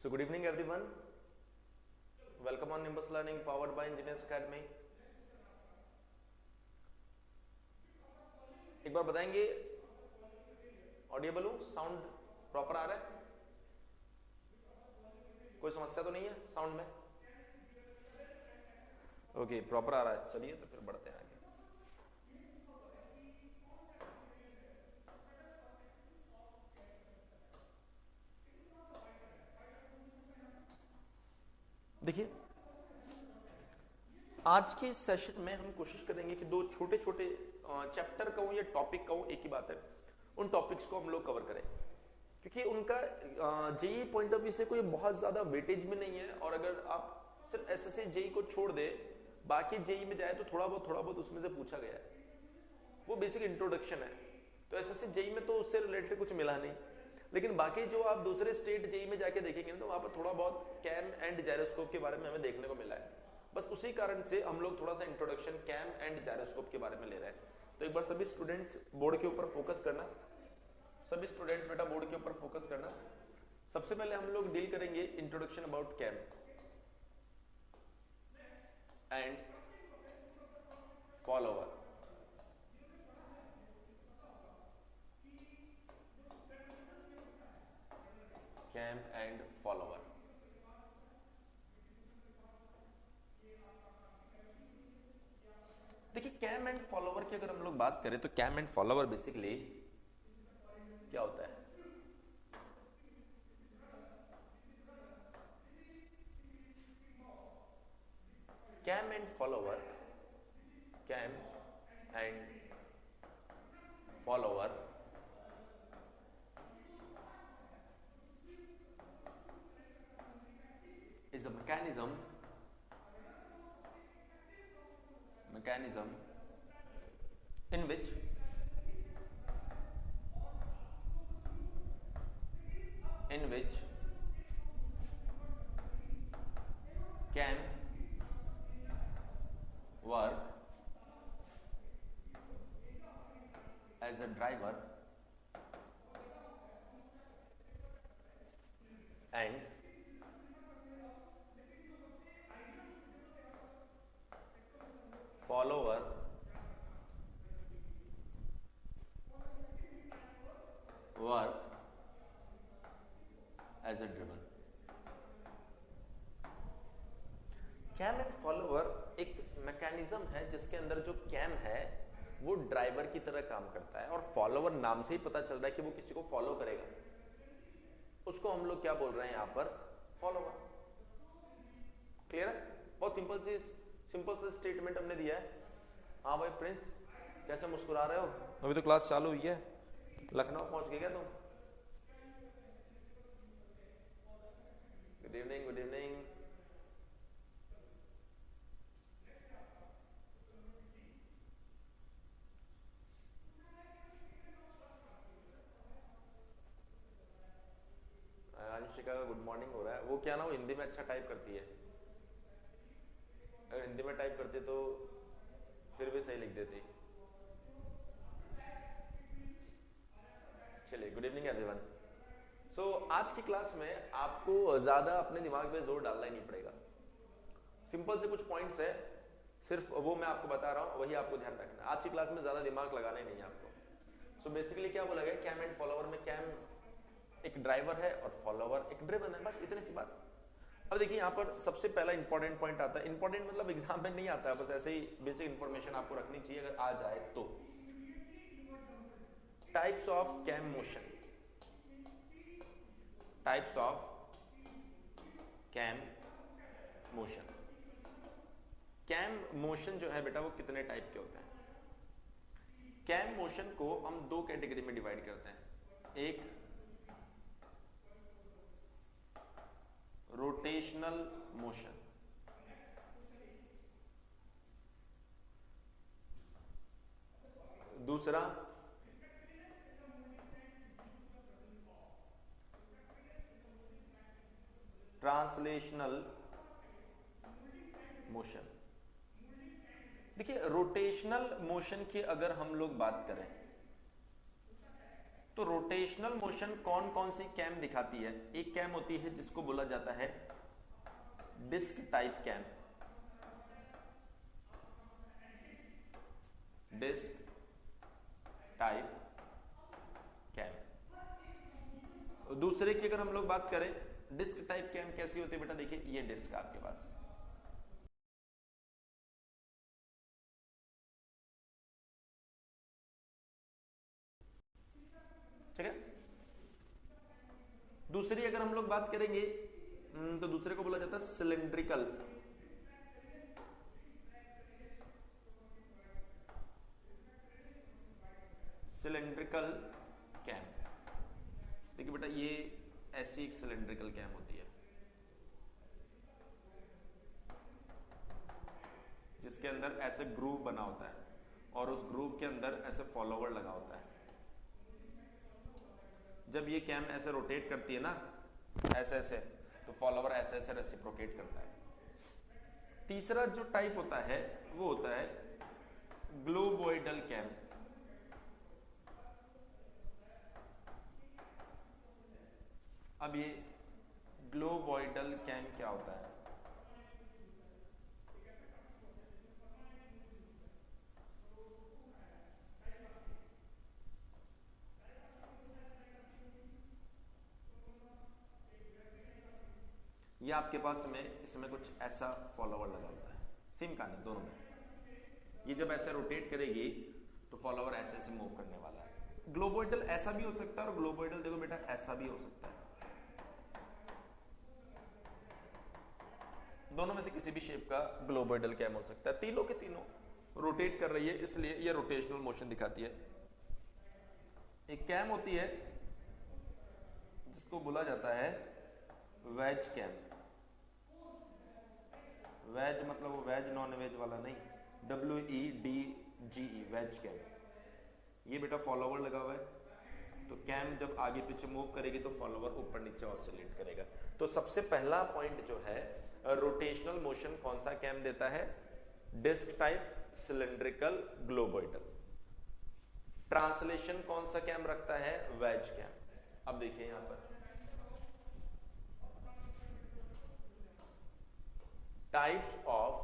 So good evening everyone. Welcome on Nimbus Learning powered by Engineers Academy. एक बार बताएंगे Audible हूँ, sound proper आ रहा है, कोई समस्या तो नहीं है साउंड में? ओके, प्रॉपर आ रहा है, चलिए तो फिर बढ़ते हैं आगे। देखिए, आज के सेशन में हम कोशिश करेंगे कि दो छोटे छोटे चैप्टर कहूं या टॉपिक कहूं, एक ही बात है, उन टॉपिक्स को हम लोग कवर करें, क्योंकि उनका जेई पॉइंट ऑफ व्यू से कोई बहुत ज्यादा वेटेज में नहीं है। और अगर आप सिर्फ एसएससी जेई को छोड़ दे, बाकी जेई में जाए तो थोड़ा बहुत उसमें से पूछा गया है, वो बेसिक इंट्रोडक्शन है। तो एसएससी जेई में तो उससे रिलेटेड कुछ मिला नहीं, लेकिन बाकी जो आप दूसरे स्टेट जेई में जाके देखेंगे तो वहां पर थोड़ा बहुत कैम एंड जायरोस्कोप के बारे में हमें देखने को मिला है। बस उसी कारण से हम लोग थोड़ा सा इंट्रोडक्शन कैम एंड जायरोस्कोप के बारे में ले रहे हैं। तो एक बार सभी स्टूडेंट्स बोर्ड के ऊपर फोकस करना, सभी स्टूडेंट्स बेटा बोर्ड के ऊपर फोकस करना। सबसे पहले हम लोग डील करेंगे introduction about cam and follower. Cam and follower, देखिए कैम एंड फॉलोअर की अगर हम लोग बात करें तो कैम एंड फॉलोअर बेसिकली क्या होता है? Cam and follower, cam and follower is a mechanism in which can work as a driver and follower work as a driver। Cam and follower एक मैकेनिज्म है जिसके अंदर जो कैम है वो ड्राइवर की तरह काम करता है, और फॉलोअर नाम से ही पता चल रहा है कि वो किसी को फॉलो करेगा, उसको हम लोग क्या बोल रहे हैं यहाँ पर? फॉलोअर। क्लियर है? बहुत सिंपल से स्टेटमेंट हमने दिया है। हाँ भाई प्रिंस, कैसे मुस्कुरा रहे हो? अभी तो क्लास चालू हुई है, लखनऊ पहुंच गए क्या तुम? Good evening, good evening. Anshika का गुड मॉर्निंग हो रहा है। वो क्या ना, वो हिंदी में अच्छा टाइप करती है, अगर हिंदी में टाइप करते तो फिर भी सही लिख देती। चलिए, गुड इवनिंग एवरीवन। सो आज की क्लास में आपको ज्यादा अपने दिमाग पे जोर डालना ही नहीं पड़ेगा। सिंपल से कुछ पॉइंट्स है, सिर्फ वो मैं आपको बता रहा हूं, वही आपको ध्यान रखना है। आज की क्लास में ज्यादा दिमाग लगाना ही नहीं है आपको। सो बेसिकली क्या बोला गया, कैम एंड फॉलोअर में कैम एक ड्राइवर है और फॉलोअर एक ड्रिवन है, बस इतनी सी बात। अब देखिए यहाँ पर सबसे पहला इंपॉर्टेंट पॉइंट आता है, इंपॉर्टेंट मतलब एग्जाम में नहीं आता है, बस ऐसे ही बेसिक इंफॉर्मेशन आपको रखनी चाहिए अगर आ जाए तो। Types of cam motion, types of cam motion. Cam motion जो है बेटा वो कितने टाइप के होते हैं? कैम मोशन को हम दो कैटेगरी में डिवाइड करते हैं। एक रोटेशनल मोशन, दूसरा ट्रांसलेशनल मोशन। देखिए रोटेशनल मोशन की अगर हम लोग बात करें तो रोटेशनल मोशन कौन कौन सी कैम दिखाती है? एक कैम होती है जिसको बोला जाता है disc type cam, disc type cam. दूसरे की अगर हम लोग बात करें डिस्क टाइप कैम कैसी होती है बेटा, देखिए ये डिस्क आपके पास, ठीक है। दूसरी अगर हम लोग बात करेंगे तो दूसरे को बोला जाता है सिलिंड्रिकल, सिलिंड्रिकल कैम। देखिए बेटा ये ऐसी एक सिलिंड्रिकल कैम होती है जिसके अंदर ऐसे ग्रूव बना होता है और उस ग्रूव के अंदर ऐसे फॉलोवर लगा होता है। जब ये कैम ऐसे रोटेट करती है ना ऐसे ऐसे, तो फॉलोवर ऐसे ऐसे रेसिप्रोकेट करता है। तीसरा जो टाइप होता है वो होता है ग्लोबोइडल कैम। अब ये ग्लोबोइडल कैम क्या होता है? ये आपके पास में इसमें कुछ ऐसा फॉलोवर लगा होता है, सेम कहानी दोनों में। ये जब ऐसे रोटेट करेगी तो फॉलोवर ऐसे ऐसे मूव करने वाला है। ग्लोबोइडल ऐसा भी हो सकता है और ग्लोबोइडल देखो बेटा ऐसा भी हो सकता है। दोनों में से किसी भी शेप का ग्लोबोइडल कैम हो सकता है। तीनों के तीनों रोटेट कर रही है इसलिए ये रोटेशनल मोशन दिखाती है। एक कैम होती है जिसको बोला जाता है वेज कैम। वेज मतलब वो वेज नॉन वेज वाला नहीं, WEDGE, वेज कैम। ये बेटा फॉलोवर लगा हुआ है तो कैम जब आगे पीछे मूव करेगी तो फॉलोवर ऊपर नीचे ऑसिलेट करेगा। तो सबसे पहला पॉइंट जो है रोटेशनल मोशन कौन सा कैम देता है? Disc type, cylindrical, globoidal. Translation कौन सा कैम रखता है? Wedge cam. अब देखिए यहां पर types of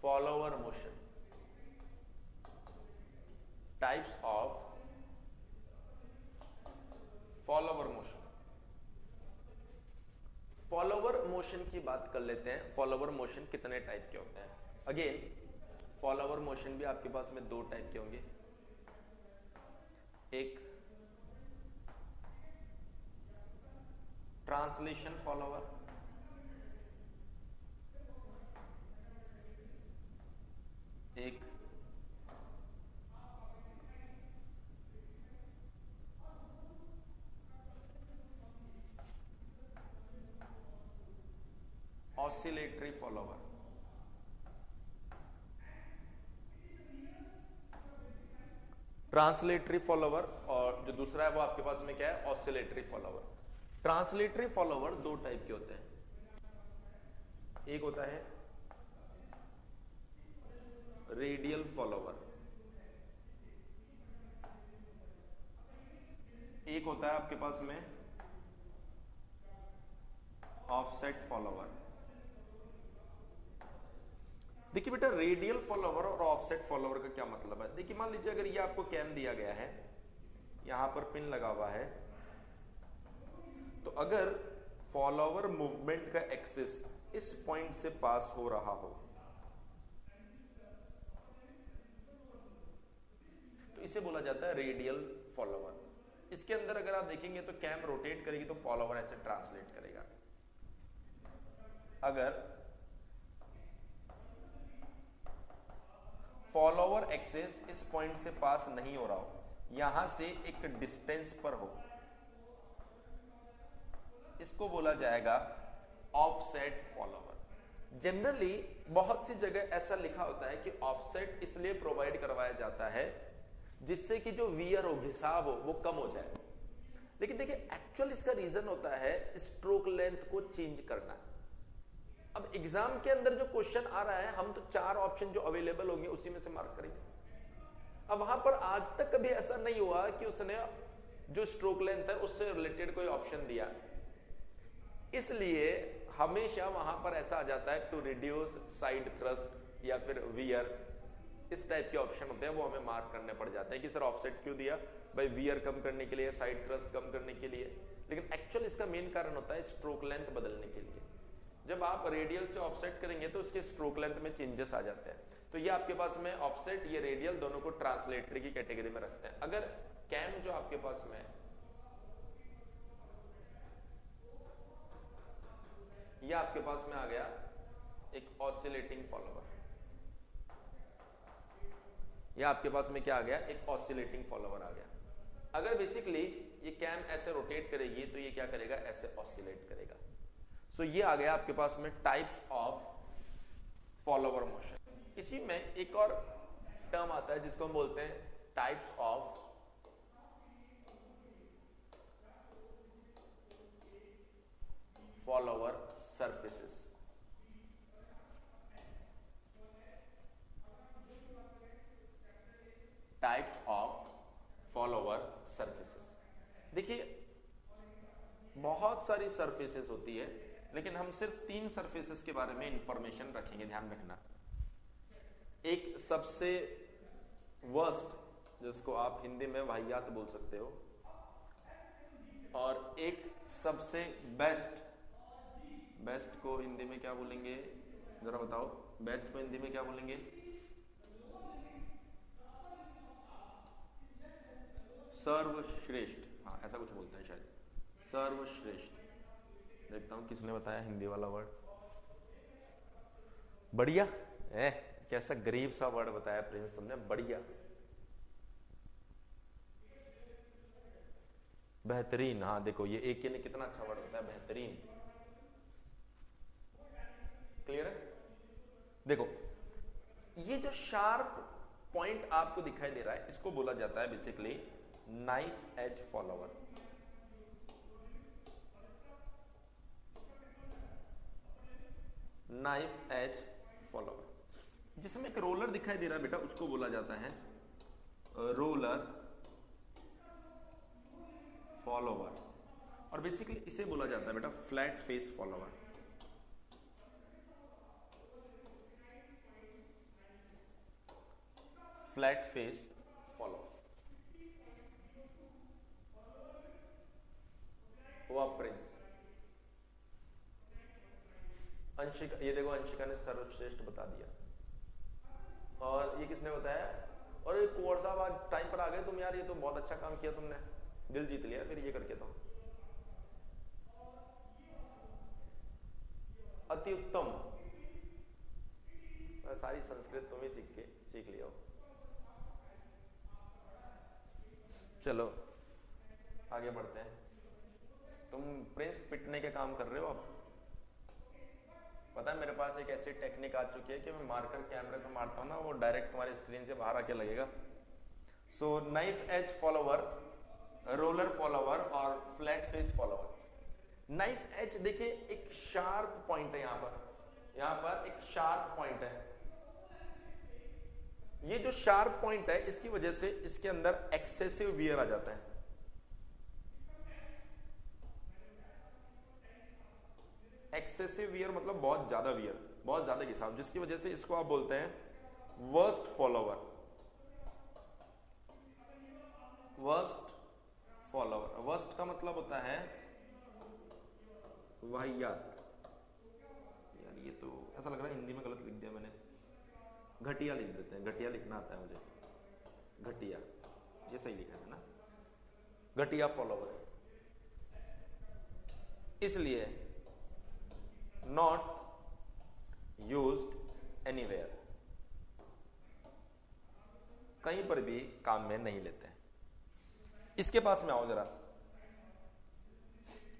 follower motion, types of follower motion. Follower motion की बात कर लेते हैं। फॉलोवर मोशन कितने टाइप के होते हैं? अगेन फॉलोवर मोशन भी आपके पास में दो टाइप के होंगे। एक ट्रांसलेशन फॉलोवर, एक ऑसिलेटरी फॉलोवर। ट्रांसलेटरी फॉलोवर और जो दूसरा है वो आपके पास में क्या है? Oscillatory follower. ट्रांसलेटरी फॉलोवर दो टाइप के होते हैं। एक होता है रेडियल फॉलोवर, एक होता है आपके पास में ऑफसेट फॉलोवर। देखिए बेटा रेडियल फॉलोवर और ऑफसेट फॉलोवर का क्या मतलब है? देखिए मान लीजिए अगर ये आपको कैम दिया गया है, यहां पर पिन लगा हुआ है, तो अगर फॉलोवर मूवमेंट का एक्सिस इस पॉइंट से पास हो रहा हो तो इसे बोला जाता है रेडियल फॉलोवर। इसके अंदर अगर आप देखेंगे तो कैम रोटेट करेगी तो फॉलोवर ऐसे ट्रांसलेट करेगा। अगर फॉलोवर एक्सिस इस पॉइंट से पास नहीं हो रहा हो, यहां से एक डिस्टेंस पर हो, इसको बोला जाएगा ऑफसेट फॉलोवर। जनरली बहुत सी जगह ऐसा लिखा होता है कि ऑफसेट इसलिए प्रोवाइड करवाया जाता है जिससे कि जो वियर हो, घिसाव हो, वो कम हो जाए। लेकिन देखिए एक्चुअल इसका रीजन होता है स्ट्रोक लेंथ को चेंज करना। अब एग्जाम के अंदर जो क्वेश्चन आ रहा है, हम तो 4 ऑप्शन जो अवेलेबल होंगे उसी में से मार्क करेंगे। अब वहां पर आज तक कभी ऐसा नहीं हुआ कि उसने जो स्ट्रोक लेंथ है उससे रिलेटेड कोई ऑप्शन दिया, इसलिए हमेशा वहां पर ऐसा आ जाता है टू रिड्यूस साइड थ्रस्ट या फिर वियर, इस टाइप के ऑप्शन होते हैं, वो हमें मार्क करने पड़ जाते हैं कि सर ऑफसेट क्यों दिया भाई, वियर कम करने के लिए, साइड थ्रस्ट कम करने के लिए। लेकिन एक्चुअल इसका मेन कारण होता है स्ट्रोक लेंथ बदलने के लिए। जब आप रेडियल से ऑफसेट करेंगे तो उसके स्ट्रोक लेंथ में चेंजेस आ जाते हैं। तो ये आपके पास में ऑफसेट, ये रेडियल, दोनों को ट्रांसलेटरी की कैटेगरी में रखते हैं। अगर कैम जो आपके पास में है, ये आपके पास में आ गया एक ऑसिलेटिंग फॉलोवर, या आपके पास में क्या आ गया, एक ऑसिलेटिंग फॉलोवर आ गया। अगर बेसिकली ये कैम ऐसे रोटेट करेगी तो ये क्या करेगा, ऐसे ऑसिलेट करेगा। सो ये आ गया आपके पास में टाइप्स ऑफ फॉलोवर मोशन। इसी में एक और टर्म आता है जिसको हम बोलते हैं types of follower surfaces. Types of follower surfaces. देखिए बहुत सारी सरफेसेस होती है, लेकिन हम सिर्फ 3 सरफेसेस के बारे में इंफॉर्मेशन रखेंगे, ध्यान रखना। एक सबसे वर्स्ट, जिसको आप हिंदी में वाहियात बोल सकते हो, और एक सबसे बेस्ट। बेस्ट को हिंदी में क्या बोलेंगे, जरा बताओ, बेस्ट को हिंदी में क्या बोलेंगे? सर्वश्रेष्ठ, हाँ ऐसा कुछ बोलते हैं शायद, सर्वश्रेष्ठ। देखता हूं किसने बताया हिंदी वाला वर्ड। बढ़िया, कैसा गरीब सा वर्ड बताया प्रिंस तुमने, बढ़िया, बेहतरीन। हाँ देखो, ये एक ने कितना अच्छा वर्ड बताया, बेहतरीन। क्लियर है? देखो ये जो शार्प पॉइंट आपको दिखाई दे रहा है, इसको बोला जाता है basically knife edge follower. Knife edge follower. जिसमें एक रोलर दिखाई दे रहा है बेटा, उसको बोला जाता है रोलर फॉलोवर, और बेसिकली इसे बोला जाता है बेटा flat face follower. Flat face follower. हुआ प्रिंस? अंशिका, ये देखो अंशिका ने सर्वश्रेष्ठ बता दिया। और ये किसने बताया? और ये कुंवर साहब आज टाइम पर आ गए तुम यार, ये तो बहुत अच्छा काम किया तुमने, दिल जीत लिया फिर ये करके। तो अति उत्तम, सारी संस्कृत तुम ही सीख लिया हो। चलो आगे बढ़ते हैं। तुम प्रिंस पिटने के काम कर रहे हो अब। पता है मेरे पास एक ऐसी टेक्निक आ चुकी है कि मैं मार्कर कैमरे पे मारता हूं ना, वो डायरेक्ट तुम्हारी स्क्रीन से बाहर आके लगेगा। So knife edge follower, roller follower और flat face follower. Knife edge देखिए एक शार्प पॉइंट है, यहां पर एक शार्प पॉइंट है। ये जो शार्प पॉइंट है, इसकी वजह से इसके अंदर एक्सेसिव वियर आ जाता है। एक्सेसिव वियर मतलब बहुत ज्यादा वियर, बहुत ज्यादा घिसाव, जिसकी वजह से इसको आप बोलते हैं worst follower. Worst follower, worst का मतलब होता है वाहियात। यार ये तो ऐसा लग रहा है हिंदी में गलत लिख दिया मैंने, घटिया लिख देते हैं, घटिया लिखना आता है मुझे, घटिया, ये सही लिखा है ना, घटिया फॉलोवर है। इसलिए नॉट यूज्ड एनीवेयर, कहीं पर भी काम में नहीं लेते हैं। इसके पास में आओ जरा।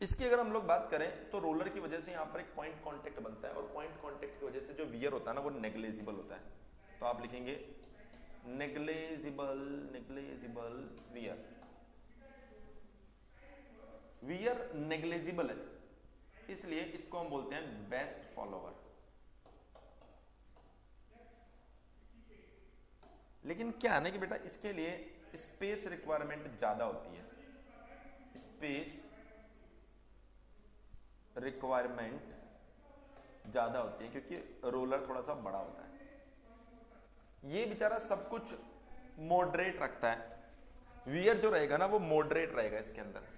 इसकी अगर हम लोग बात करें तो रोलर की वजह से यहां पर एक पॉइंट कांटेक्ट बनता है, और पॉइंट कांटेक्ट की वजह से जो वियर होता है ना वो नेग्लेजिबल होता है। तो आप लिखेंगे negligible, negligible wear. Wear negligible है, इसलिए इसको हम बोलते हैं बेस्ट फॉलोवर। लेकिन क्या है ना कि बेटा इसके लिए स्पेस रिक्वायरमेंट ज्यादा होती है, स्पेस रिक्वायरमेंट ज्यादा होती है क्योंकि रोलर थोड़ा सा बड़ा होता है। ये बेचारा सब कुछ मॉडरेट रखता है, वियर जो रहेगा ना वो मॉडरेट रहेगा इसके अंदर।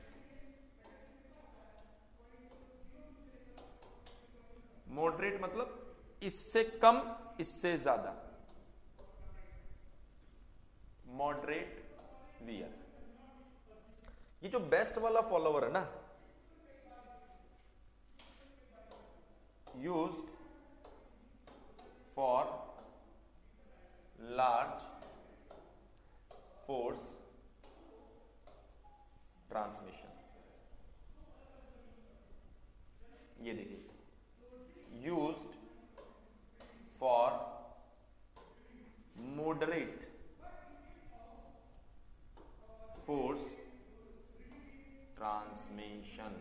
मॉडरेट मतलब इससे कम इससे ज्यादा, मॉडरेट वियर। ये जो बेस्ट वाला फॉलोवर है ना, used for large force transmission, ये देखिए used for moderate force transmission.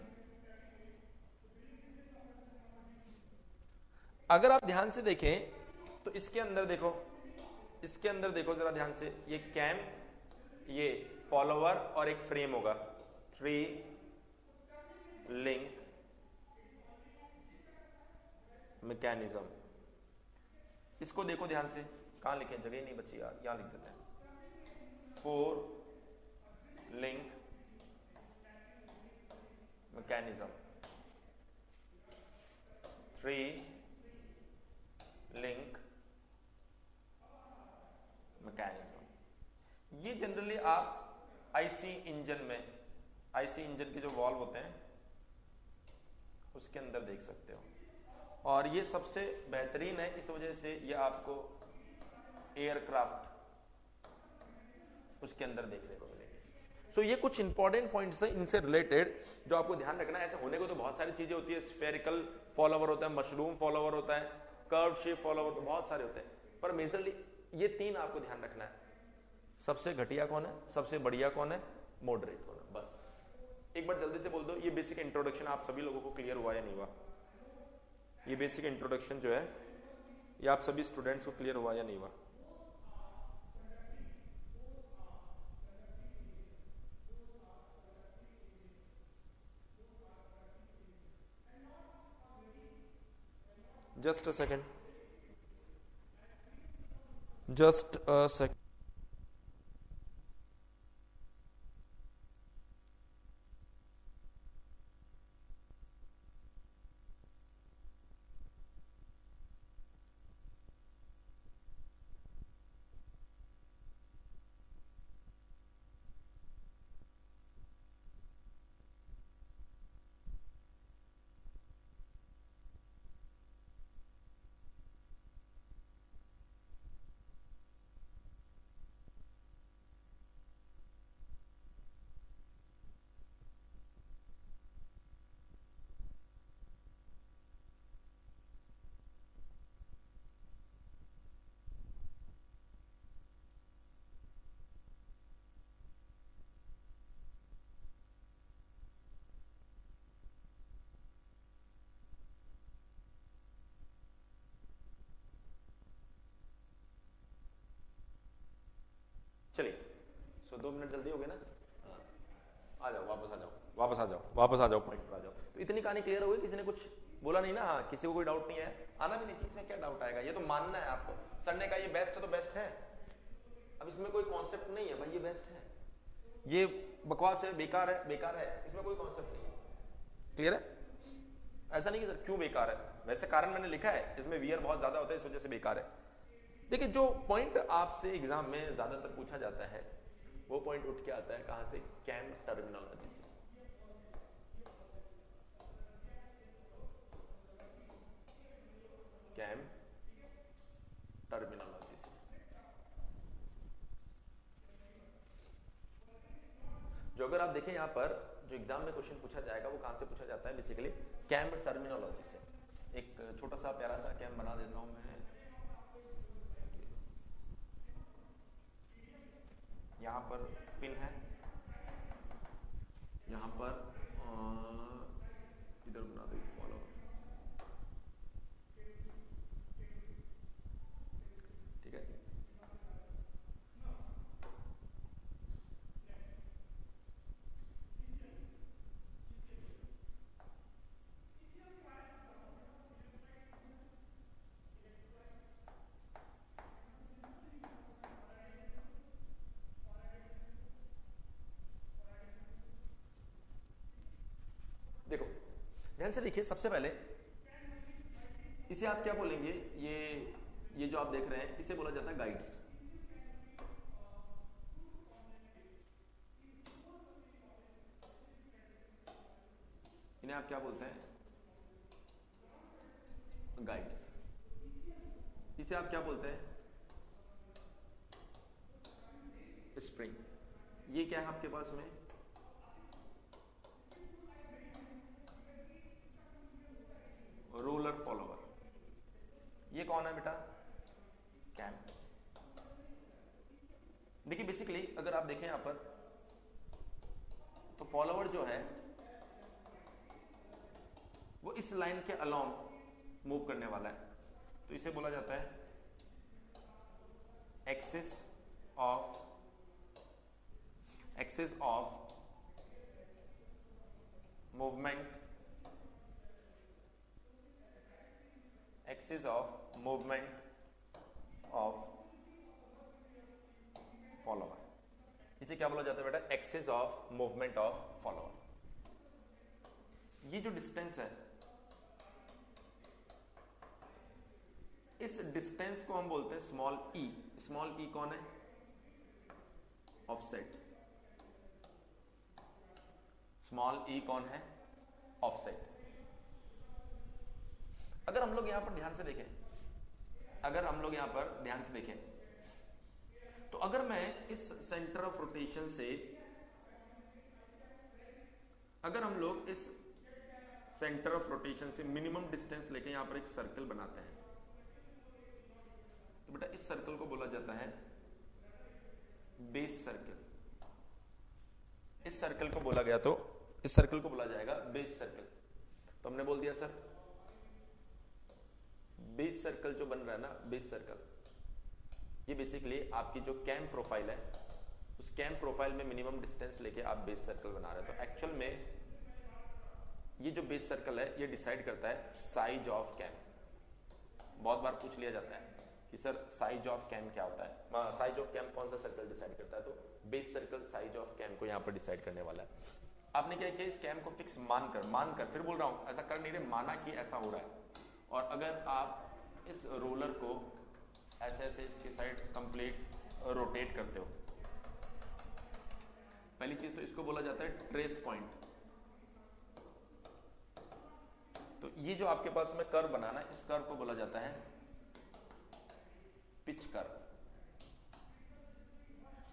अगर आप ध्यान से देखें तो इसके अंदर देखो, इसके अंदर देखो जरा ध्यान से, ये कैम, ये फॉलोवर और एक फ्रेम होगा, 3 लिंक मैकेनिज्म। इसको देखो ध्यान से, कहां लिखे, जगह नहीं बची यार, यहां लिख देते हैं, 4 लिंक मैकेनिज्म, 3 लिंक मैकेनिज्म। ये जनरली आप आईसी इंजन में, आईसी इंजन के जो वॉल्व होते हैं उसके अंदर देख सकते हो, और ये सबसे बेहतरीन है इस वजह से ये आपको एयरक्राफ्ट उसके अंदर देखने को मिलेंगे। सो ये कुछ इंपॉर्टेंट पॉइंट्स हैं इनसे रिलेटेड जो आपको ध्यान रखना है। ऐसे होने को तो बहुत सारी चीजें होती है, स्फेरिकल फॉलोवर होता है, मशरूम फॉलोवर होता है, कर्व शेप फॉलोवर, तो बहुत सारे होते हैं, पर मेजरली ये 3 आपको ध्यान रखना है। सबसे घटिया कौन है, सबसे बढ़िया कौन है, मॉडरेट कौन है, बस एक बार जल्दी से बोल दो। ये बेसिक इंट्रोडक्शन आप सभी लोगों को क्लियर हुआ या नहीं हुआ? ये बेसिक इंट्रोडक्शन जो है ये आप सभी स्टूडेंट्स को क्लियर हुआ या नहीं हुआ? Just a second. Just a second. चलिए, सो 2 मिनट जल्दी हो गए ना? आ जाओ, वापस आ जाओ, वापस आ जाओ, वापस आ जाओ, पॉइंट पर आ जाओ। तो इतनी कहानी क्लियर हो गई? किसी ने कुछ बोला नहीं ना? हाँ, किसी को कोई डाउट नहीं है? आना भी नहीं चाहिए, इसमें क्या डाउट आएगा? ये तो मानना है आपको। सर ने कहा ये बेस्ट है तो बेस्ट है, अब इसमें कोई कॉन्सेप्ट नहीं है भाई, ये बेस्ट है, ये बकवास है, बेकार है, बेकार है, इसमें कोई कॉन्सेप्ट नहीं है। क्लियर है? ऐसा नहीं कि सर क्यों बेकार है, वैसे कारण मैंने लिखा है, इसमें वियर बहुत ज्यादा होता है इस वजह से बेकार है। देखिए, जो पॉइंट आपसे एग्जाम में ज्यादातर पूछा जाता है वो पॉइंट उठ के आता है कहां से? कैम टर्मिनोलॉजी से। कैम टर्मिनोलॉजी से। जो अगर आप देखें यहां पर जो एग्जाम में क्वेश्चन पूछा जाएगा वो कहां से पूछा जाता है? बेसिकली कैम टर्मिनोलॉजी से। एक छोटा सा प्यारा सा कैम बना देता हूं मैं, यहां पर पिन है, यहां पर इधर बना दो फॉलो, ठीक है। ध्यान से देखिए, सबसे पहले इसे आप क्या बोलेंगे, ये जो आप देख रहे हैं इसे बोला जाता है गाइड्स। इन्हें आप क्या बोलते हैं, गाइड्स। इसे आप क्या बोलते हैं, स्प्रिंग। ये क्या है आपके पास में, रोलर फॉलोवर। ये कौन है बेटा, कैम। देखिए बेसिकली अगर आप देखें यहां पर, तो फॉलोवर जो है वो इस लाइन के अलोंग मूव करने वाला है, तो इसे बोला जाता है axis of movement, axis of movement of follower. इसे क्या बोला जाता है बेटा, axis of movement of follower. ये जो डिस्टेंस है, इस डिस्टेंस को हम बोलते हैं स्मॉल ई। स्मॉल ई कौन है, ऑफसेट। स्मॉल ई कौन है, ऑफसेट। अगर हम लोग यहां पर ध्यान से देखें, तो अगर मैं इस सेंटर ऑफ रोटेशन से, अगर हम लोग इस सेंटर ऑफ रोटेशन से मिनिमम डिस्टेंस लेके यहां पर एक सर्कल बनाते हैं, तो बेटा इस सर्कल को बोला जाता है बेस सर्कल। इस सर्कल को बोला गया तो इस सर्कल को बोला जाएगा बेस सर्कल। तो हमने बोल दिया सर, बेस सर्कल जो बन रहा है ना, बेस सर्कल, ये बेसिकली आपकी जो कैम प्रोफाइल है, उस कैम प्रोफाइल में मिनिमम डिस्टेंस लेके आप बेस सर्कल बना रहे हैं। तो एक्चुअल में ये जो बेस सर्कल है ये डिसाइड करता है साइज ऑफ कैम। बहुत बार पूछ लिया जाता है कि सर साइज ऑफ कैम क्या होता है, साइज ऑफ कैम कौन सा सर्कल डिसाइड करता है, तो base circle size of cam को यहाँ पर डिसाइड करने वाला है। आपने क्या किया, इस कैम को फिक्स मानकर फिर बोल रहा हूं, ऐसा कर नहीं रहे, माना कि ऐसा हो रहा है। और अगर आप इस रोलर को ऐसे ऐसे इसकी साइड कंप्लीट रोटेट करते हो, पहली चीज तो इसको बोला जाता है ट्रेस पॉइंट। तो ये जो आपके पास में कर्व बनाना है, इस कर्व को बोला जाता है पिच कर्व।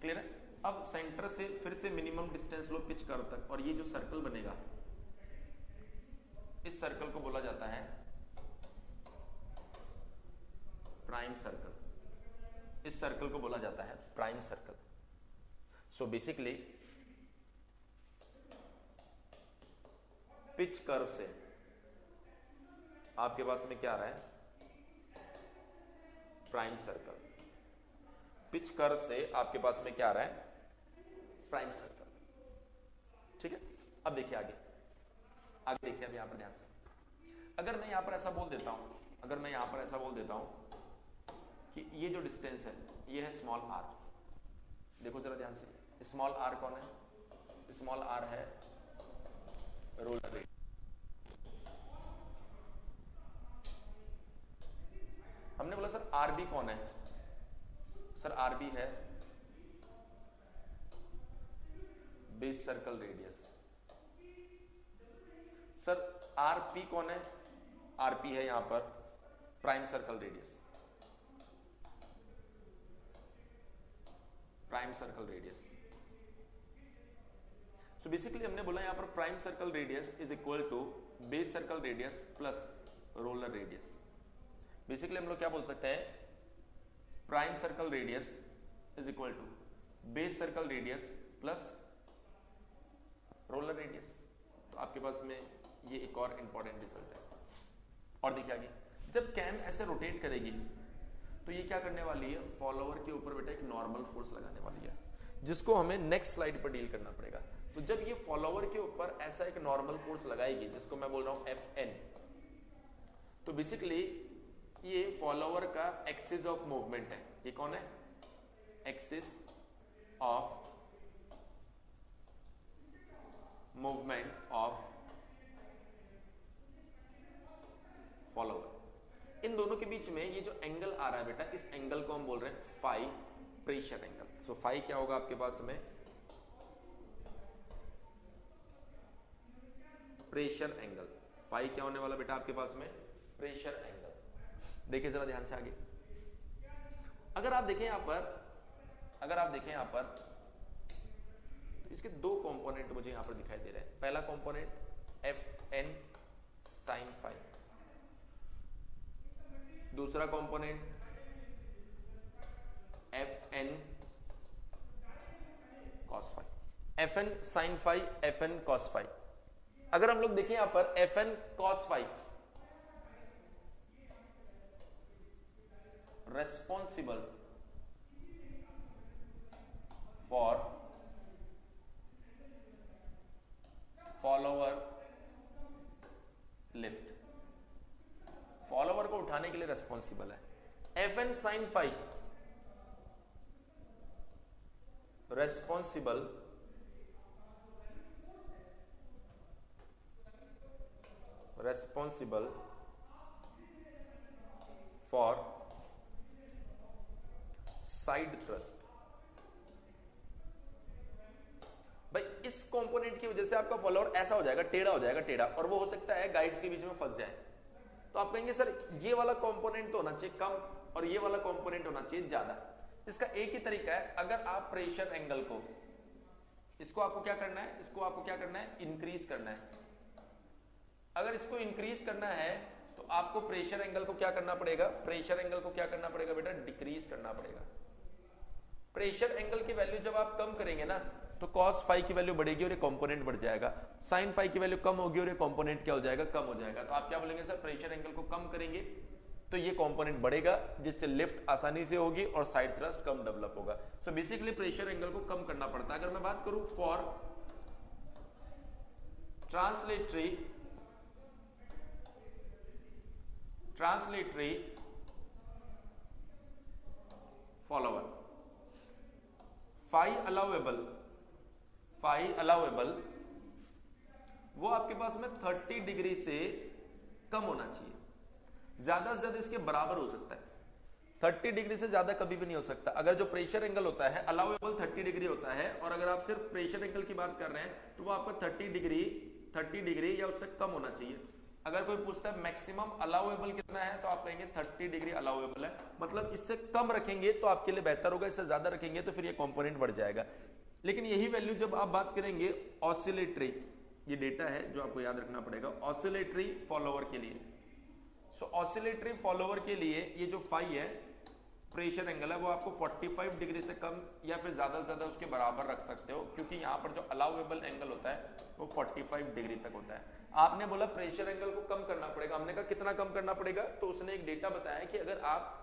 क्लियर है। अब सेंटर से फिर से minimum distance low pitch curve तक, और ये जो सर्कल बनेगा, इस सर्कल को बोला जाता है प्राइम सर्कल। इस सर्कल को बोला जाता है prime circle. So basically pitch curve से आपके पास में क्या आ रहा है, प्राइम सर्कल। पिच कर्व से आपके पास में क्या आ रहा है, प्राइम सर्कल। ठीक है। अब देखिए आगे देखिए, अब यहां पर ध्यान से, अगर मैं यहां पर ऐसा बोल देता हूं, कि ये जो डिस्टेंस है ये है स्मॉल आर। देखो जरा ध्यान से, स्मॉल आर कौन है, स्मॉल आर है रोलर रेडियस। हमने बोला सर आरबी कौन है, सर आरबी है base circle radius. Sir RP कौन है, आरपी है यहां पर prime circle radius. So basically हमने बोला यहां पर prime circle radius is equal to base circle radius plus roller radius. Basically हम लोग क्या बोल सकते हैं, prime circle radius is equal to base circle radius plus roller radius. तो आपके पास में ये एक और इंपॉर्टेंट रिजल्ट है। और देखिए आगे, जब कैम ऐसे रोटेट करेगी तो ये क्या करने वाली है, फॉलोवर के ऊपर बेटा एक नॉर्मल फोर्स लगाने वाली है, जिसको हमें नेक्स्ट स्लाइड पर डील करना पड़ेगा। तो जब ये फॉलोवर के ऊपर ऐसा एक नॉर्मल फोर्स लगाएगी, जिसको मैं बोल रहा हूं Fn, तो बेसिकली ये फॉलोवर का एक्सिस ऑफ मूवमेंट है। ये कौन है, एक्सिस ऑफ मूवमेंट ऑफ बीच में ये जो एंगल आ रहा है बेटा, इस एंगल को हम बोल रहे हैं phi, pressure angle. So phi क्या होगा आपके पास में, प्रेशर एंगल। फाई क्या होने वाला बेटा आपके पास में, प्रेशर एंगल। देखिए जरा ध्यान से आगे, अगर आप देखें यहां पर, तो इसके दो कंपोनेंट मुझे यहां पर दिखाई दे रहे हैं। पहला component F N sine phi, दूसरा component F N cos phi. F N sine phi, F N cos phi. अगर हम लोग देखें यहां पर F N cos phi responsible for follower lift, फॉलोवर को उठाने के लिए रेस्पॉन्सिबल है। F N sine phi responsible for side thrust. भाई इस कंपोनेंट की वजह से आपका फॉलोअर ऐसा हो जाएगा, टेढ़ा हो जाएगा, टेढ़ा, और वो हो सकता है गाइड्स के बीच में फंस जाए। तो आप कहेंगे सर ये वाला कंपोनेंट तो होना चाहिए कम और ये वाला कंपोनेंट होना चाहिए ज्यादा। इसका एक ही तरीका है, अगर आप प्रेशर एंगल को, इसको आपको क्या करना है, इसको आपको क्या करना है, इंक्रीज करना है। अगर इसको इंक्रीज करना है तो आपको प्रेशर एंगल को क्या करना पड़ेगा, प्रेशर एंगल को क्या करना पड़ेगा बेटा, डिक्रीज करना पड़ेगा। प्रेशर एंगल की वैल्यू जब आप कम करेंगे ना तो cos फाई की वैल्यू बढ़ेगी और ये कंपोनेंट बढ़ जाएगा। sin फाई की वैल्यू कम होगी और ये कंपोनेंट क्या हो जाएगा, कम हो जाएगा। तो आप क्या बोलेंगे सर, प्रेशर एंगल को कम करेंगे तो ये कंपोनेंट बढ़ेगा, जिससे लिफ्ट आसानी से होगी और साइड थ्रस्ट कम डेवलप होगा। सो बेसिकली प्रेशर एंगल को कम करना पड़ता है। अगर मैं बात करूं for translatory follower, phi allowable वो आपके पास में 30 डिग्री से कम होना चाहिए, ज्यादा से ज्यादा इसके बराबर हो सकता है। 30 डिग्री से ज्यादा कभी भी नहीं हो सकता। अगर जो प्रेशर एंगल होता है अलाउएबल 30 डिग्री होता है, और अगर आप सिर्फ प्रेशर एंगल की बात कर रहे हैं तो वो आपका 30 डिग्री या उससे कम होना चाहिए। अगर कोई पूछता है मैक्सिमम अलाउएबल कितना है तो आप कहेंगे 30 डिग्री अलाउएबल है, मतलब इससे कम रखेंगे तो आपके लिए बेहतर होगा, इससे ज्यादा रखेंगे तो फिर ये कंपोनेंट बढ़ जाएगा। लेकिन यही वैल्यू जब आप बात करेंगे ऑसिलेटरी, ये डेटा है जो आपको याद रखना पड़ेगा ऑसिलेटरी फॉलोवर के लिए। सो ऑसिलेटरी फॉलोवर के लिए ये जो फाई है प्रेशर एंगल है वो आपको 45 डिग्री से कम या फिर ज्यादा से ज्यादा उसके बराबर रख सकते हो, क्योंकि यहाँ पर जो अलाउएबल एंगल होता है वो 45 डिग्री तक होता है। आपने बोला प्रेशर एंगल को कम करना पड़ेगा, हमने कहा कितना कम करना पड़ेगा, तो उसने एक डेटा बताया कि अगर आप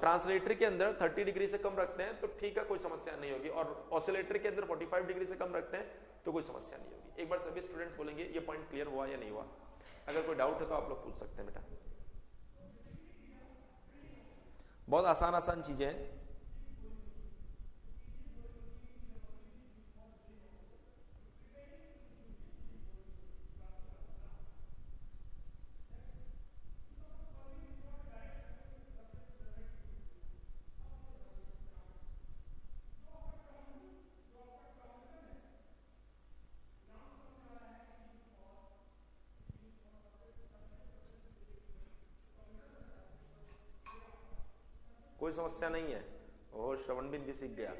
ट्रांसलेटरी के अंदर 30 डिग्री से कम रखते हैं तो ठीक है, कोई समस्या नहीं होगी, और ऑसिलेटरी के अंदर 45 डिग्री से कम रखते हैं तो कोई समस्या नहीं होगी। एक बार सभी स्टूडेंट्स बोलेंगे ये पॉइंट क्लियर हुआ या नहीं हुआ। अगर कोई डाउट है तो आप लोग पूछ सकते हैं बेटा, बहुत आसान चीजें हैं। कोई समस्या नहीं है। ओह श्रवण भी सीख गया।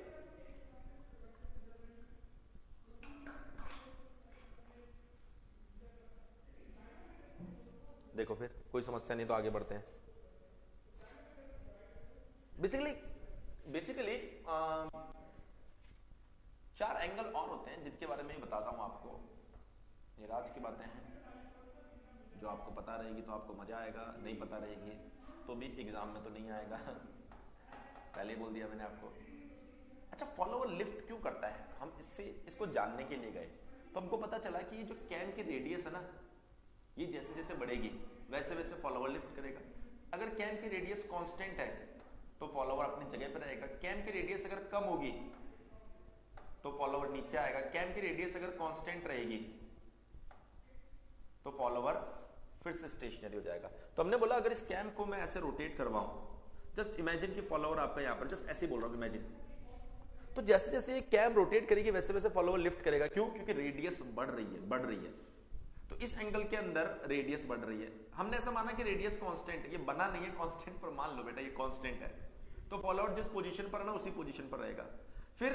देखो फिर कोई समस्या नहीं तो आगे बढ़ते हैं। बेसिकली 4 एंगल और होते हैं जिनके बारे में बताता हूं आपको। ये राज की बातें हैं, जो आपको पता रहेगी तो आपको मजा आएगा, नहीं पता रहेगी तो भी एग्जाम में तो नहीं आएगा। पहले बोल दिया मैंने आपको। अच्छा, फॉलोवर लिफ्ट क्यों करता है, हम इसको जानने के लिए गए तो हमको पता चला कि ये जो कैम की रेडियस है ना, ये जैसे जैसे बढ़ेगी वैसे वैसे फॉलोवर लिफ्ट करेगा। अगर कैम की रेडियस कांस्टेंट है तो फॉलोवर अपनी जगह पर रहेगा। कैम की रेडियस अगर कम होगी तो फॉलोवर नीचे आएगा। कैम की रेडियस अगर कांस्टेंट रहेगी तो फॉलोवर फिर से स्टेशनरी हो जाएगा। तो हमने बोला अगर इस कैम को मैं ऐसे रोटेट करवाऊं, जस्ट इमेजिन कि फॉलोवर आपका यहां पर, जस्ट ऐसे ही बोल रहा हूं इमेजिन, तो जैसे जैसे ये कैम रोटेट करेगी वैसे वैसे फॉलोवर लिफ्ट करेगा। क्यों? क्योंकि रेडियस बढ़ रही है। तो इस एंगल के अंदर रेडियस बढ़ रही है। हमने ऐसा माना कि रेडियस कांस्टेंट है, ये बना नहीं है कांस्टेंट, पर मान लो बेटा ये कांस्टेंट है, तो फॉलोवर जिस पोजीशन पर है ना उसी पोजीशन पर रहेगा। फिर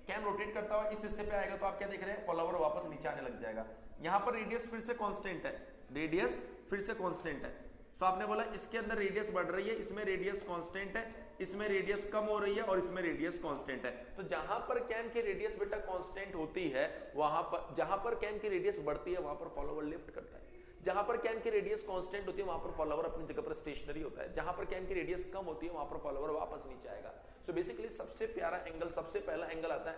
कैम रोटेट करता हुआ इस हिस्से पे आएगा तो आप क्या देख रहे हैं, फॉलोवर वापस नीचे आने लग जाएगा। यहां पर रेडियस फिर से कांस्टेंट है, रेडियस फिर से कांस्टेंट है। सो आपने बोला इसके अंदर रेडियस बढ़ रही है, इसमें रेडियस कांस्टेंट है, इसमें रेडियस कम हो रही है और इसमें रेडियस कांस्टेंट है। तो जहां पर कैम की रेडियस बेटा कांस्टेंट होती है, वहां पर जहां पर कैम की रेडियस बढ़ती है वहां पर फॉलोवर लिफ्ट करता है। जहां पर कैम की रेडियस कांस्टेंट होती है वहां पर फॉलोवर अपनी जगह पर स्टेशनरी होता है। जहां पर कैम की रेडियस कम होती है वहां पर फॉलोवर वापस नीचे आएगा। सो बेसिकली सबसे प्यारा एंगल, सबसे पहला एंगल आता है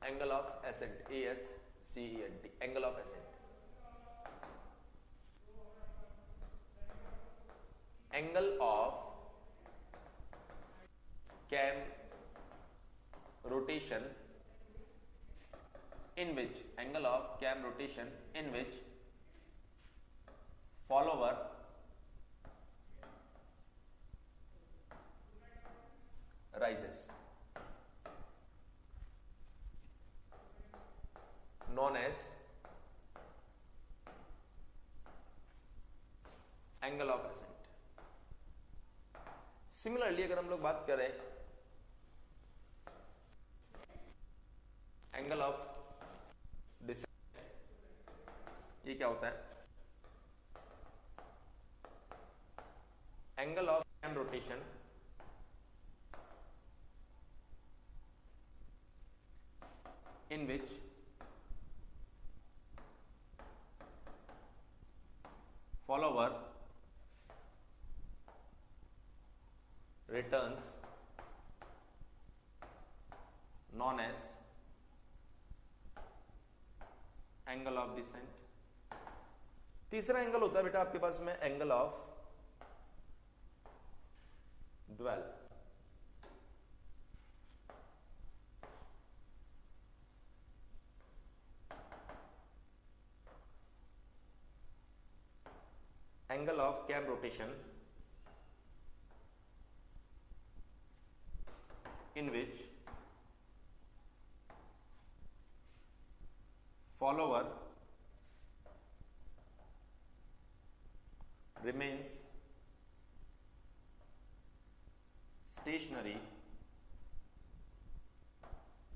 angle of accent, ASCENT, angle of accent. Angle of cam rotation in which follower rises, known as angle of ascent। Similarly अगर हम लोग बात करें एंगल ऑफ डिसेंट, ये क्या होता है, angle of cam rotation in which follower returns known as angle of descent. तीसरा एंगल होता है बेटा आपके पास में angle of dwell. Angle of cam rotation in which follower remains stationary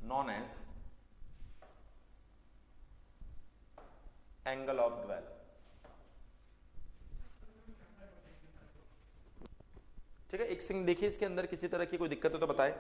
known as angle of dwell। ठीक है, एक सिंग देखिए, इसके अंदर किसी तरह की कोई दिक्कत है तो बताएं।